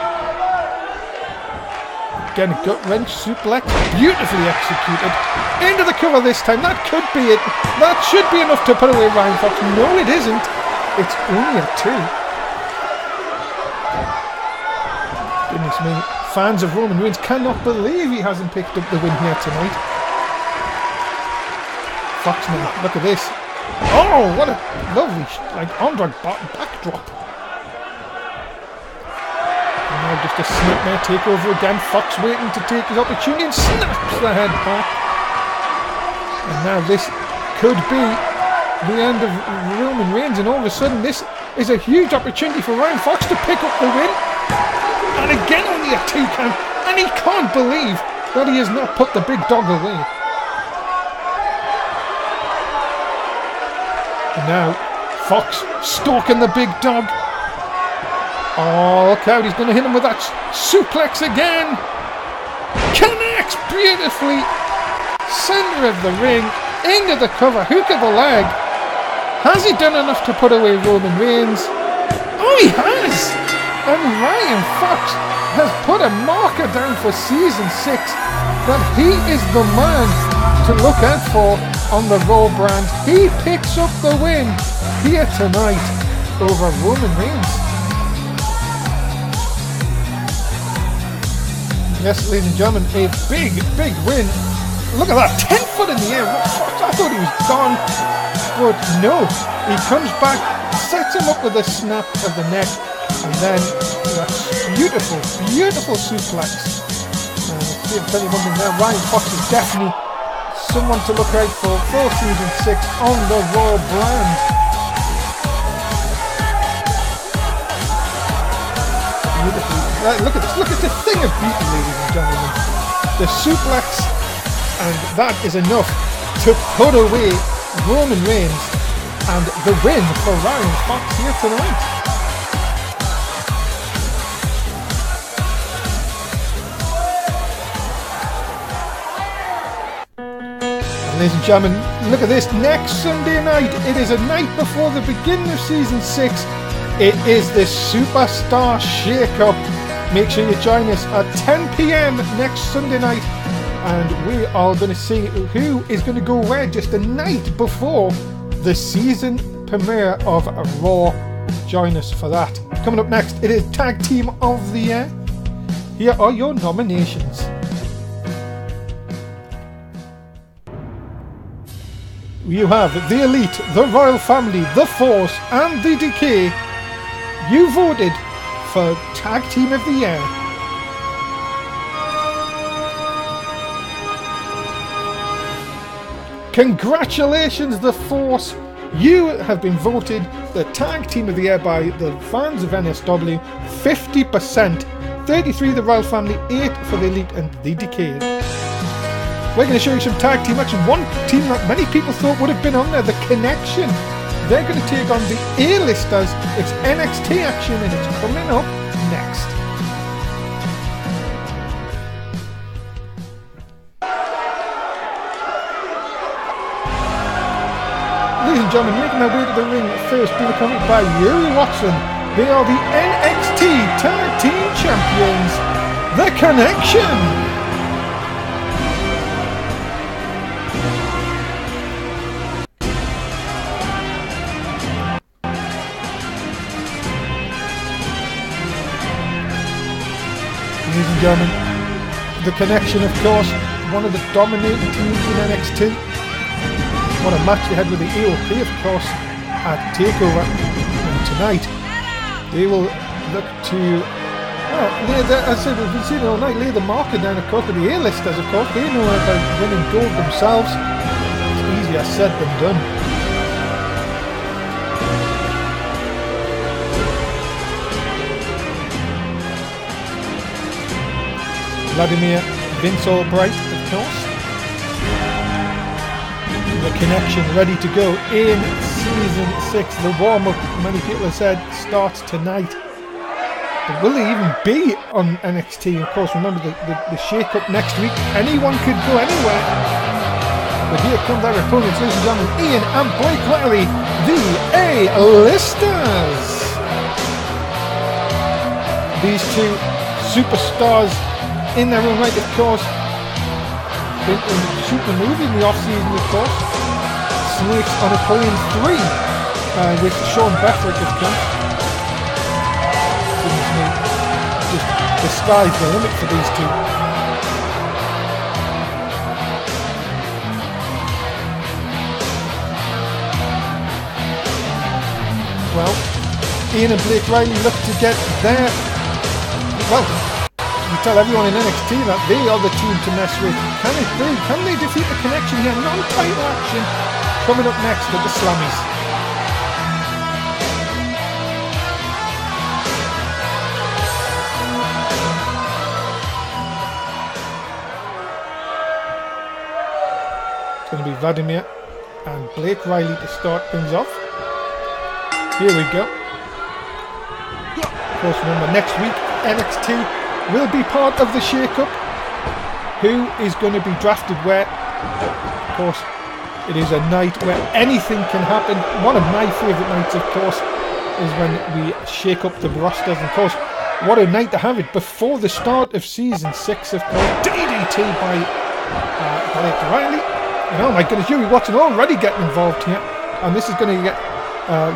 Speaker 1: Again, a gut wrench suplex, beautifully executed. Into the cover this time, that could be it. That should be enough to put away Ryan Fox. No, it isn't. It's only a 2. Goodness me. Fans of Roman Reigns cannot believe he hasn't picked up the win here tonight. Fox now, look at this. Oh, what a lovely, on-drag backdrop. And now just a snapmare takeover again. Fox waiting to take his opportunity and snaps the head back. And now this could be the end of Roman Reigns, and all of a sudden this is a huge opportunity for Ryan Fox to pick up the win. And again only a 2 count, and he can't believe that he has not put the big dog away. And now, Fox stalking the big dog. Oh, look out, he's going to hit him with that suplex again. Connects beautifully. Center of the ring, into the cover, hook of the leg. Has he done enough to put away Roman Reigns? Oh, he has! And Ryan Fox has put a marker down for season 6 that he is the man to look out for on the Raw brand. He picks up the win here tonight over Roman Reigns. Yes, ladies and gentlemen, a big, big win. Look at that, 10 foot in the air. I thought he was gone, but no. He comes back, sets him up with a snap of the neck, and then that beautiful, beautiful suplex. See if anyone in there. Ryan Fox is definitely someone to look out for season 6 on the Raw brand. Beautiful. Look at this. Look at the thing of beauty, ladies and gentlemen. The suplex, and that is enough to put away Roman Reigns and the win for Ryan Fox here tonight. Ladies and gentlemen, look at this. Next Sunday night, it is a night before the beginning of season 6. It is the Superstar Shake-Up. Make sure you join us at 10 p.m. next Sunday night, and we are going to see who is going to go where just the night before the season premiere of Raw. Join us for that. Coming up next, it is Tag Team of the Year. Here are your nominations. You have The Elite, The Royal Family, The Force and The Decay. You voted for Tag Team of the Year. Congratulations, The Force. You have been voted the Tag Team of the Year by the fans of NSW. 50%. 33 The Royal Family, 8 for The Elite and The Decay. We're going to show you some tag team action. One team that many people thought would have been on there, The Connection. They're going to take on the A-listers. It's NXT action and it's coming up next. Ladies and gentlemen, making their way to the ring first, being accompanied by Yuri Watson. They are the NXT Tag Team Champions, The Connection. Ladies and gentlemen, The Connection, of course, one of the dominating teams in NXT. What a match they had with the AOP, of course, at TakeOver. And tonight, they will look to, as I said, we've been seeing it all night, lay the marker down, of course, with the A-listers, of course. They know about winning gold themselves. It's easier said than done. Vladimir, Vince Albright, of course. The Connection ready to go in Season 6. The warm-up, many people have said, starts tonight. But will they even be on NXT? Of course, remember the shake-up next week. Anyone could go anywhere. But here come their opponents, ladies and gentlemen, Ian and Blake Riley, the A-listers. These two superstars in their own right, of course. Been shooting a movie in the off-season, of course. Snakes on a Plane 3 with Sean Bethrick, of course. Goodness me, just the sky's the limit for these two. Well, Ian and Blake Riley look to get their, well, we tell everyone in NXT that they are the team to mess with. Can they defeat the Connection here? Non-title action coming up next at the Slammys. It's going to be Vladimir and Blake Riley to start things off. Here we go. Of course, remember, next week NXT will be part of the shake-up. Who is going to be drafted where? Of course, it is a night where anything can happen. One of my favourite nights, of course, is when we shake up the rosters. And of course, what a night to have it before the start of Season 6, of course. DDT by Blake Riley. And oh my goodness, Yuri Watson already getting involved here. And this is going to get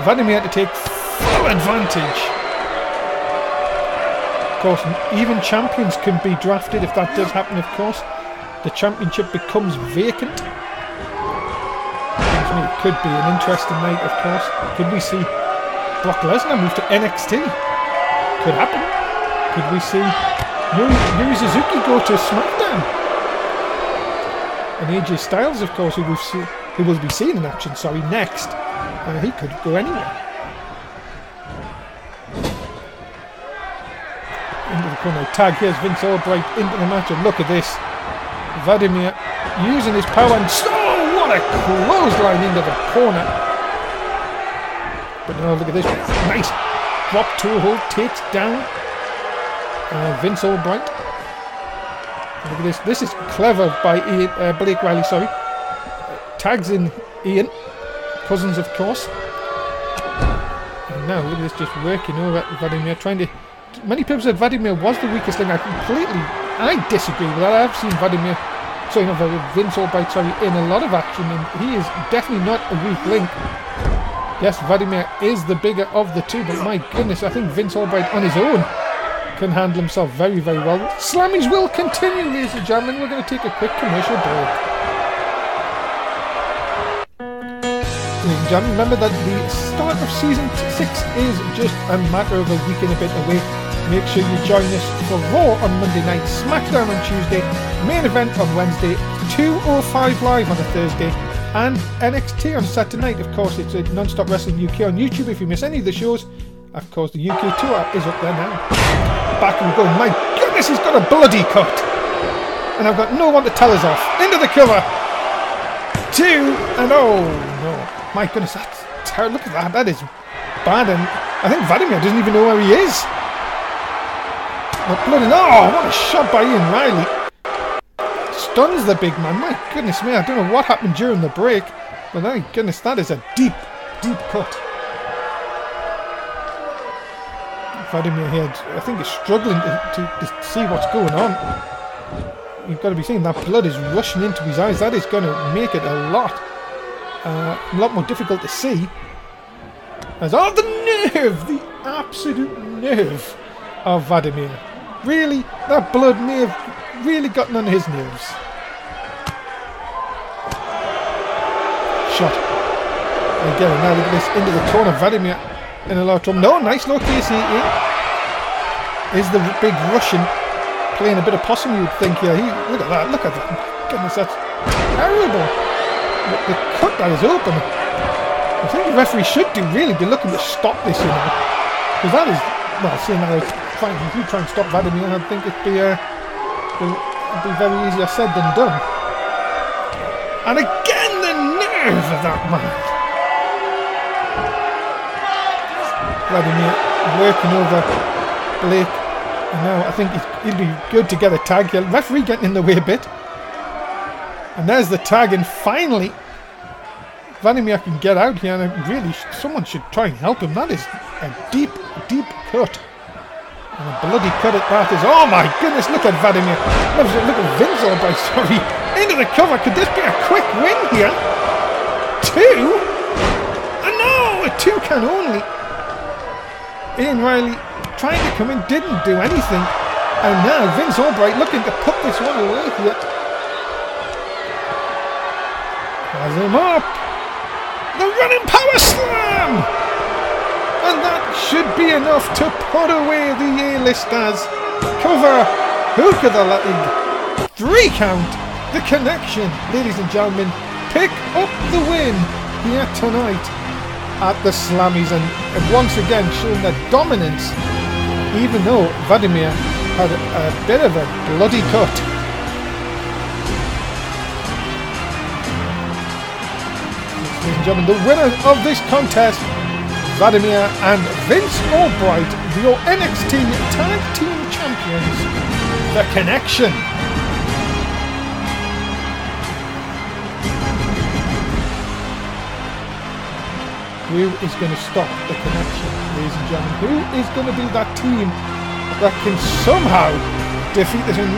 Speaker 1: Vladimir to take full advantage. Of course, even champions can be drafted if that does happen, of course. The championship becomes vacant. Seems to me it could be an interesting night, of course. Could we see Brock Lesnar move to NXT? Could happen. Could we see Yuri Suzuki go to SmackDown? And AJ Styles, of course, who will be seen in action, next. He could go anywhere. Into the corner tag. Here's Vince Albright into the match, and look at this. Vladimir using his power, and what a clothesline into the corner. But now look at this. Nice drop toe hold, takes down Vince Albright. Look at this. This is clever by Blake Riley, tags in Ian Cousins, of course. And now look at this, just working over at Vladimir, trying to. Many people said Vladimir was the weakest link. I disagree with that. I've seen Vince Albright, in a lot of action, and he is definitely not a weak link. Yes, Vladimir is the bigger of the two, but my goodness, I think Vince Albright on his own can handle himself very, very well. Slammies will continue, ladies and gentlemen. We're going to take a quick commercial break. Ladies and gentlemen, remember that the start of Season 6 is just a matter of a week and a bit away. Make sure you join us for Raw on Monday night, SmackDown on Tuesday, main event on Wednesday, 205 Live on a Thursday, and NXT on Saturday night. Of course, it's a Non-Stop Wrestling UK on YouTube. If you miss any of the shows, of course, the UK tour is up there now. Back we go. My goodness, he's got a bloody cut. And I've got no one to tell us off. Into the cover. 2, and oh no. My goodness, that's terrible. Look at that. That is bad. And I think Vladimir doesn't even know where he is. Bloody, what a shot by Ian Riley. Stuns the big man. My goodness me, I don't know what happened during the break. But my goodness, that is a deep, deep cut. Vladimir here, I think, is struggling to see what's going on. You've got to be seeing that blood is rushing into his eyes. That is going to make it a lot more difficult to see. As the nerve, the absolute nerve of Vladimir. Really, that blood may have really gotten on his nerves. Shot. Again, now look at this into the corner. Vladimir in a lot of trouble. No, nice low KC. Is the big Russian playing a bit of possum, you would think. Yeah, look at that. Look at that. Goodness, that's terrible. The cut that is open. I think the referee should really be looking to stop this, you know. Because that is, well, seeing how if you try and stop Vladimir, I think it'd be very easier said than done. And again, the nerve of that man. Vladimir working over Blake. And now I think he'll be good to get a tag here. Referee getting in the way a bit. And there's the tag, and finally Vladimir can get out here, and really someone should try and help him. That is a deep, deep cut. And a bloody cut at that is, oh my goodness, look at Vladimir. Look at Vince Albright, sorry. Into the cover, could this be a quick win here? 2? And no, a 2 can only. Ian Riley trying to come in, didn't do anything. And now Vince Albright looking to put this one away here. Has him up. The running power slam! And that should be enough to put away the A-listers. Cover, hook of the leg, 3 count, the connection. Ladies and gentlemen, pick up the win here tonight at the Slammies, and once again showing their dominance, even though Vladimir had a bit of a bloody cut. Ladies and gentlemen, the winner of this contest, Vladimir and Vince Albright, your NXT Tag Team Champions. The connection. Who is going to stop the connection, ladies and gentlemen? Who is going to be that team that can somehow defeat this? And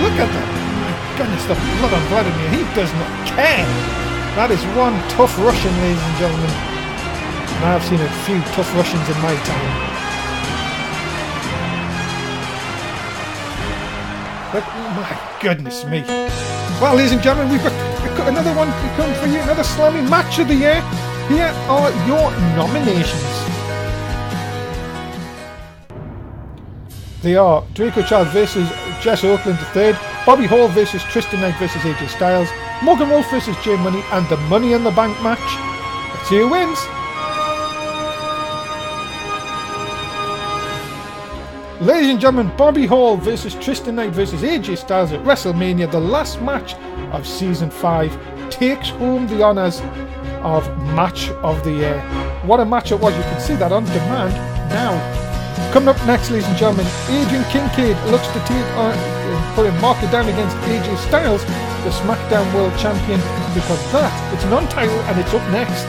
Speaker 1: look at that. My goodness, the blood on Vladimir. He does not care. That is one tough Russian, ladies and gentlemen. And I've seen a few tough Russians in my time. But my goodness me. Well, ladies and gentlemen, we've got another one to come for you. Another Slammy match of the year. Here are your nominations. They are Draco Child versus Jess Oakland III, Bobby Hall versus Tristan Knight versus AJ Styles, Morgan Wolf versus Jay Money, and the Money in the Bank match. Let's see who wins. Ladies and gentlemen, Bobby Hall versus Tristan Knight versus AJ Styles at WrestleMania, the last match of Season 5, takes home the honours of Match of the Year. What a match it was. You can see that on demand now. Coming up next, ladies and gentlemen, Adrian Kincaid looks to take on, put a marker down against AJ Styles, the SmackDown World Champion, because that, it's non-title and it's up next.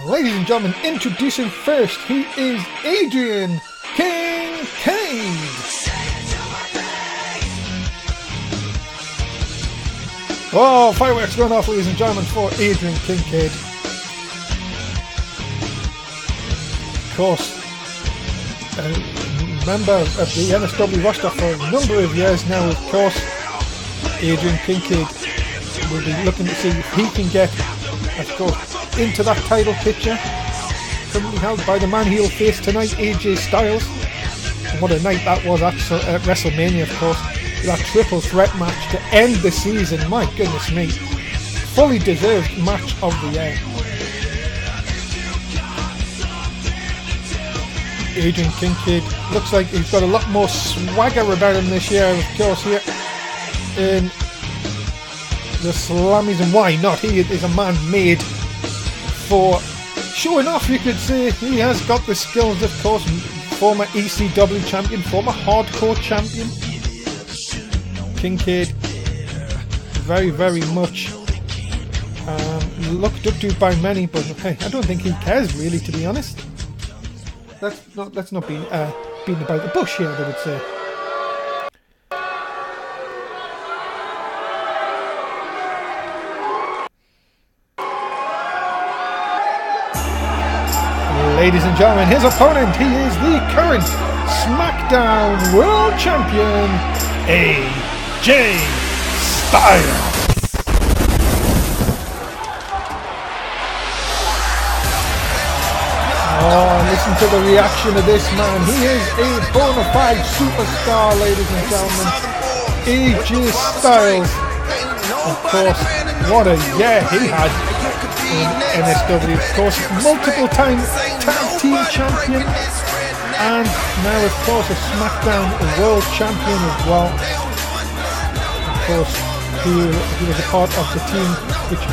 Speaker 1: Ladies and gentlemen, introducing first, he is Adrian Kincaid. Oh, fireworks going off, ladies and gentlemen, for Adrian Kincaid. Of course, a member of the NSW roster for a number of years now, of course. Adrian Kincaid will be looking to see if he can get, of course, into that title picture, currently held by the man he'll face tonight, AJ Styles. And what a night that was at WrestleMania, of course. That triple threat match to end the season. My goodness me. Fully deserved match of the year. Adrian Kincaid looks like he's got a lot more swagger about him this year, of course, here in the Slammies. And why not? He is a man made for showing off, you could say. He has got the skills, of course. Former ECW champion, former hardcore champion. Kincaid, very, very much looked up to by many, but hey, I don't think he cares really, to be honest. Let's not be beating about the bush here, I would say. ladies and gentlemen, his opponent, he is the current SmackDown World Champion, AJ Styles. Oh, listen to the reaction of this man. He is a bona fide superstar, ladies and gentlemen. AJ Styles. Of course, what a year he had in NSW. Of course, multiple time tag team champion. And now, of course, a SmackDown World Champion as well. Of course, he was a part of the team which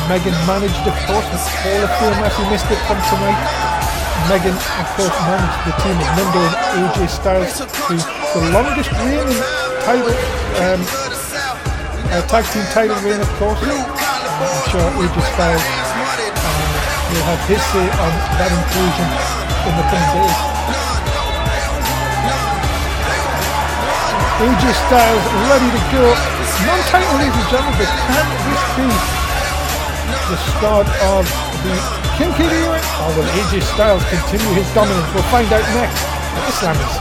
Speaker 1: Megan managed, of course, with Hall of Fame as he missed it from tonight. Megan, of course, managed the team of Mundo and AJ Styles to the longest reigning title, tag team title reign, of course. I'm sure AJ Styles will have his say on that inclusion in the coming days. AJ Styles ready to go. Non-title, ladies and gentlemen, but can this be the start of the Kincaid era, or will AJ Styles continue his dominance? We'll find out next at the Slammys.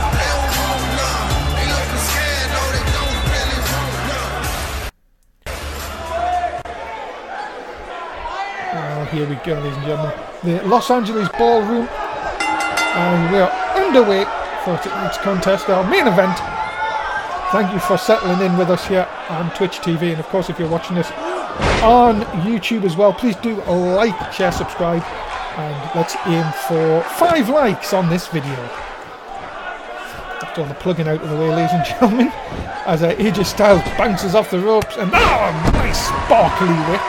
Speaker 1: Well, here we go, ladies and gentlemen. The Los Angeles Ballroom, and we are underway for tonight's contest, our main event. Thank you for settling in with us here on Twitch TV, and of course if you're watching us on YouTube as well, please do like, share, subscribe, and let's aim for 5 likes on this video. After all the plugging out of the way, ladies and gentlemen, as AJ Styles bounces off the ropes, and nice sparkly witch.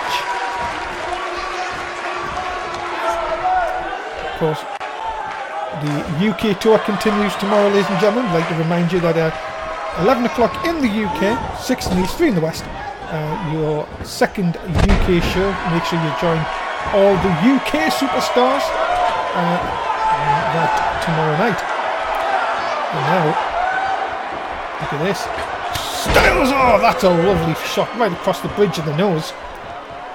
Speaker 1: Of course, the UK tour continues tomorrow, ladies and gentlemen. I'd like to remind you that 11 o'clock in the UK, 6 in the East, 3 in the West. Your second UK show. Make sure you join all the UK superstars that tomorrow night. And now, look at this. Styles! Oh, that's a lovely shot right across the bridge of the nose.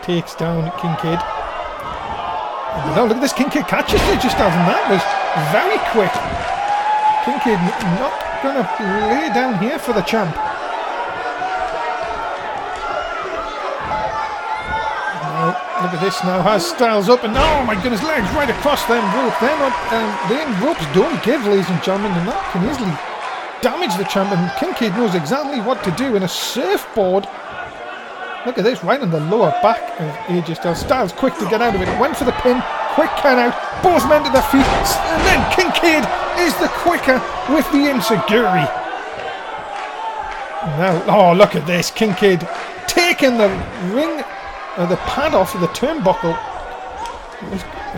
Speaker 1: Takes down Kincaid. And now look at this. Kincaid catches AJ Styles, and that was very quick. Kincaid not going to lay down here for the champ. Look at this now, has Styles up, and oh my goodness, legs right across them ropes. They're not, them ropes don't give, ladies and gentlemen, and that can easily damage the champ, and Kincaid knows exactly what to do in a surfboard. Look at this, right on the lower back of AJ Styles. Styles quick to get out of it, went for the pin, quick count out, both men to their feet, and then Kincaid is the quicker with the enziguri. Now, oh look at this, Kincaid taking the ring, the pad off of the turnbuckle.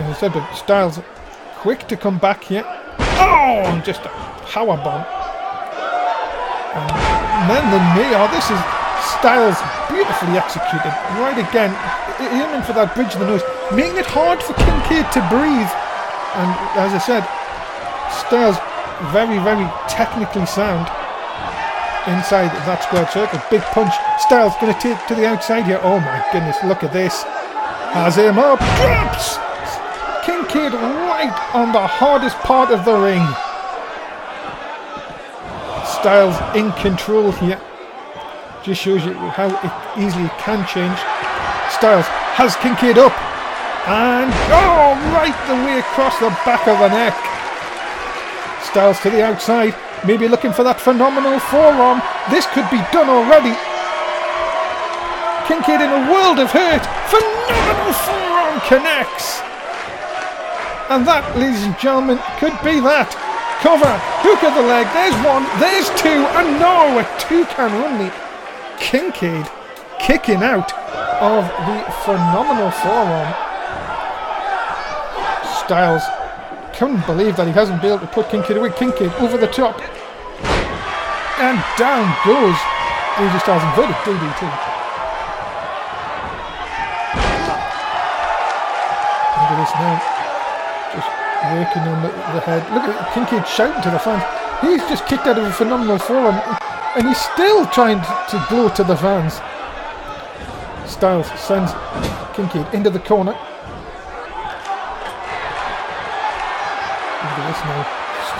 Speaker 1: Instead of Styles quick to come back here. Oh, and just a power bomb. And then the knee. Oh, this is Styles beautifully executed. Right again, aiming for that bridge of the nose, making it hard for Kincaid to breathe. And as I said, Styles very, very technically sound inside that squared circle. Big punch. Styles going to take to the outside here. Oh my goodness, look at this. Has him up. Drops Kincaid right on the hardest part of the ring. Styles in control here. Just shows you how easily it can change. Styles has Kincaid up. And right the way across the back of the neck. Styles to the outside. Maybe looking for that phenomenal forearm. This could be done already. Kincaid in a world of hurt. Phenomenal forearm connects. And that, ladies and gentlemen, could be that. Cover. Hook of the leg. There's one. There's two. And no, a 2 can only. Kincaid kicking out of the phenomenal forearm. Styles couldn't believe that he hasn't been able to put Kincaid away. Kincaid over the top. And down goes AJ Styles inverted DDT. Look at this now. Just working on the head. Look at Kincaid shouting to the fans. He's just kicked out of a phenomenal forearm, and he's still trying to blow to the fans. Styles sends Kincaid into the corner. this now.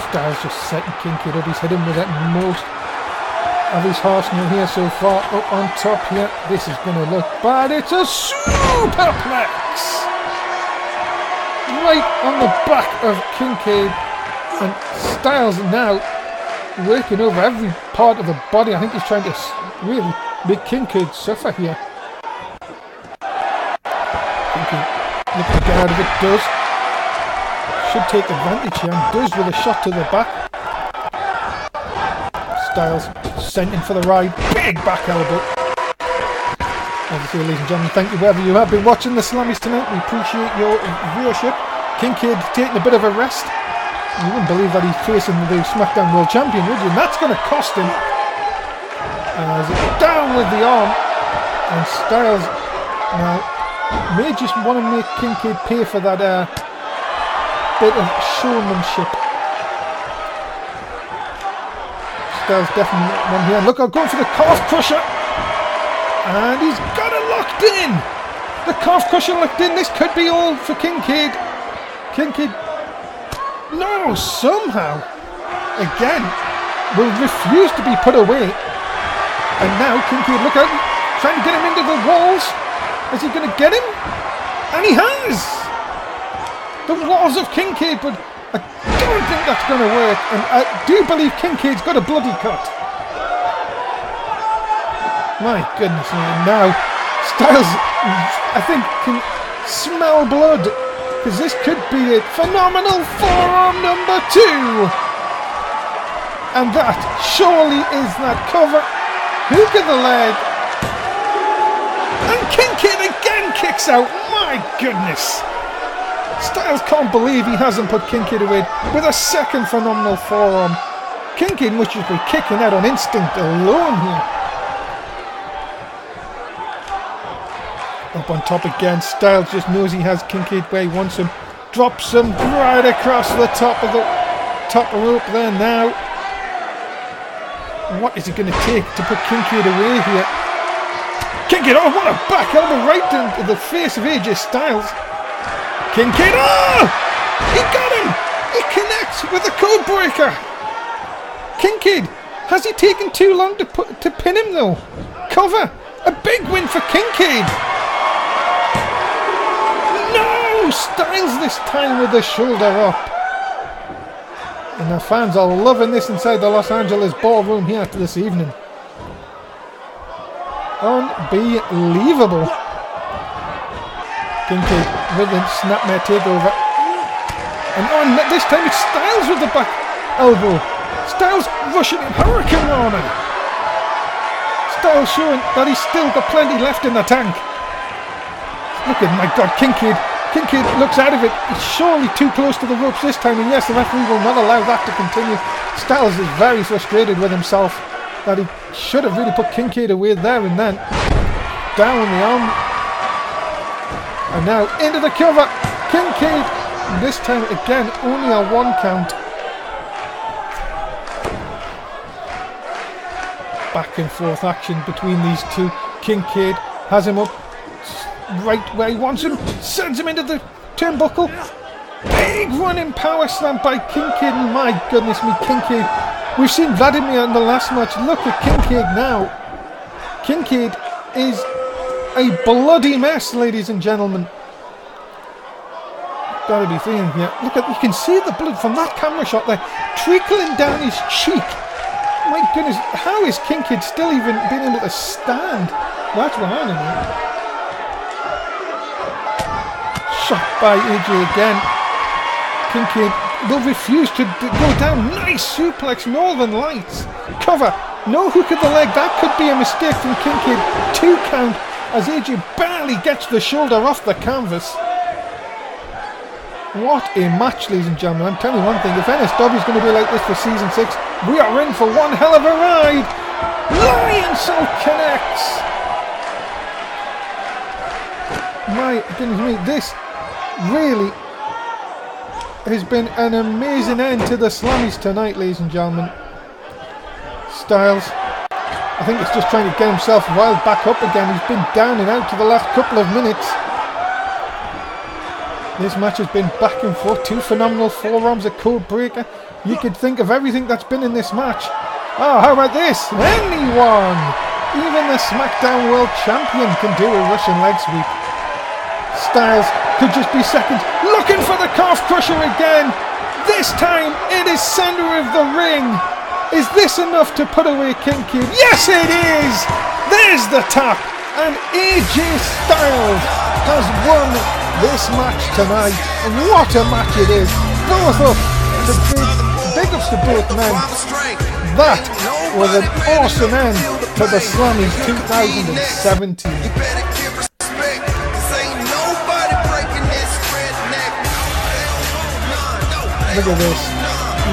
Speaker 1: Styles just setting Kincaid up. He's hit him with it most of his arsenal here so far. Up on top here. This is going to look bad. It's a superplex! Right on the back of Kincaid. And Styles now working over every part of the body. I think he's trying to really make Kincaid suffer here. Kincaid looking to get out of it. Does. Should take advantage here and does with a shot to the back. Styles sent in for the ride. Big back elbow. As I say, ladies and gentlemen, thank you wherever you have been watching the Slammies tonight. We appreciate your viewership. Kincaid taking a bit of a rest. You wouldn't believe that he's facing the SmackDown World Champion, would you? And that's going to cost him. As down with the arm. And Styles now may just want to make Kincaid pay for that bit of showmanship. Styles definitely one here. Look, I'll go for the calf crusher. And he's got it locked in. The calf crusher locked in. This could be all for Kincaid. Kincaid, no, somehow, again, will refuse to be put away. And now Kincaid, look out, trying to get him into the walls. Is he going to get him? And he has. The walls of Kincaid, but I don't think that's going to work. And I do believe Kincaid's got a bloody cut. My goodness, man. Now Styles, I think, can smell blood, because this could be it. Phenomenal forearm number 2. And that surely is that cover. Hook of the leg. And Kincaid again kicks out. My goodness. Styles can't believe he hasn't put Kincaid away with a second phenomenal forearm. Kincaid must just be kicking out on instinct alone here. Up on top again. Styles just knows he has Kincaid where he wants him. Drops him right across the top of the top rope there now. What is it going to take to put Kincaid away here? Kincaid, oh, what a back elbow right into the face of AJ Styles. Kincaid, oh! He got him! He connects with the code breaker! Kincaid, has he taken too long to pin him though? Cover! A big win for Kincaid! No! Styles this time with the shoulder up. And the fans are loving this inside the Los Angeles ballroom here this evening. Unbelievable. Kincaid with the snapmare takeover. And on this time it's Styles with the back elbow. Styles rushing in Hurricane Rana. Styles showing that he's still got plenty left in the tank. Look at, my God, Kincaid. Kincaid looks out of it. He's surely too close to the ropes this time. And yes, the referee will not allow that to continue. Styles is very frustrated with himself that he should have really put Kincaid away there and then. Down the arm. And now into the cover. Kincaid, this time again, only a 1 count. Back and forth action between these two. Kincaid has him up right where he wants him. Sends him into the turnbuckle. Big running power slam by Kincaid. My goodness me, Kincaid. We've seen Vladimir in the last match. Look at Kincaid now. Kincaid is a bloody mess, ladies and gentlemen. Gotta be seeing here. Look at, you can see the blood from that camera shot there trickling down his cheek. My goodness, how is Kincaid still even being able to stand? That's behind him. Shot by AJ again. Kincaid will refuse to go down. Nice suplex, Northern Lights. Cover. No hook of the leg. That could be a mistake from Kincaid. 2 count as AJ barely gets the shoulder off the canvas. What a match, ladies and gentlemen. I'm telling you one thing. If NSW is going to be like this for Season 6, we are in for one hell of a ride. Lionsault connects. My goodness me. This really has been an amazing end to the Slammies tonight, ladies and gentlemen. Styles, I think he's just trying to get himself riled back up again. He's been down and out for the last couple of minutes. This match has been back and forth. 2 phenomenal forearms, a code breaker. You could think of everything that's been in this match. Oh, how about this? Anyone! Even the SmackDown World Champion can do a Russian leg sweep. Styles could just be seconds. Looking for the calf crusher again. This time it is center of the ring. Is this enough to put away Kincaid? Yes, it is! There's the tap. And AJ Styles has won this match tonight. And what a match it is. Both up to big ups to both men. That was an awesome end to the Slammy's 2017. Look at this.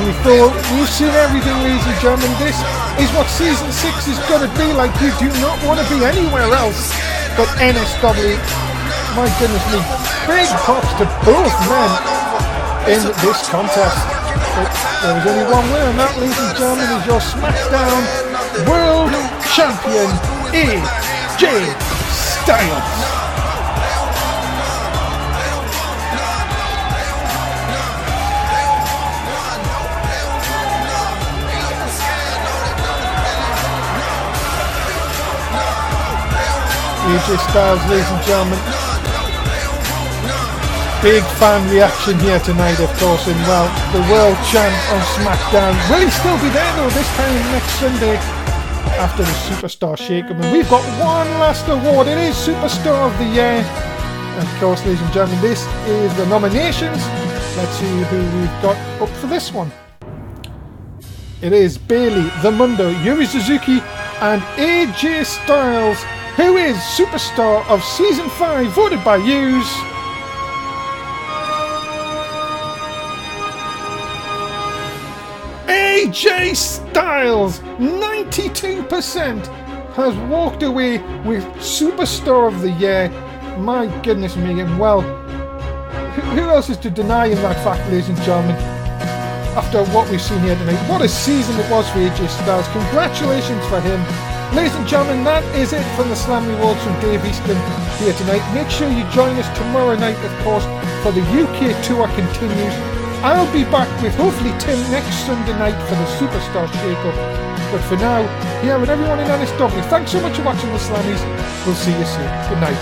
Speaker 1: We've seen everything, ladies and gentlemen. This is what season 6 is going to be like. You do not want to be anywhere else but NSW. My goodness me. Big props to both men in this contest. But there was only one winner, and that, ladies and gentlemen, is your SmackDown World Champion, AJ Styles. AJ Styles, ladies and gentlemen. Big fan reaction here tonight, of course, and well, the world champ on SmackDown. Will he still be there though this time next Sunday after the Superstar Shake-Up? And we've got one last award. It is Superstar of the Year. And of course, ladies and gentlemen, this is the nominations. Let's see who we've got up for this one. It is Bayley, The Mundo, Yuri Suzuki, and AJ Styles, who is Superstar of Season 5, voted by yous. AJ Styles, 92%, has walked away with Superstar of the Year. My goodness me, and well, who else is to deny in that fact, ladies and gentlemen? After what we've seen here tonight, what a season it was for AJ Styles. Congratulations for him. Ladies and gentlemen, that is it from the Slammy Worlds from Dave Easton here tonight. Make sure you join us tomorrow night, of course, for the UK tour continues. I'll be back with hopefully Tim next Sunday night for the Superstar Shake-Up. But for now, here with everyone in NSW, thanks so much for watching the Slammies. We'll see you soon. Good night.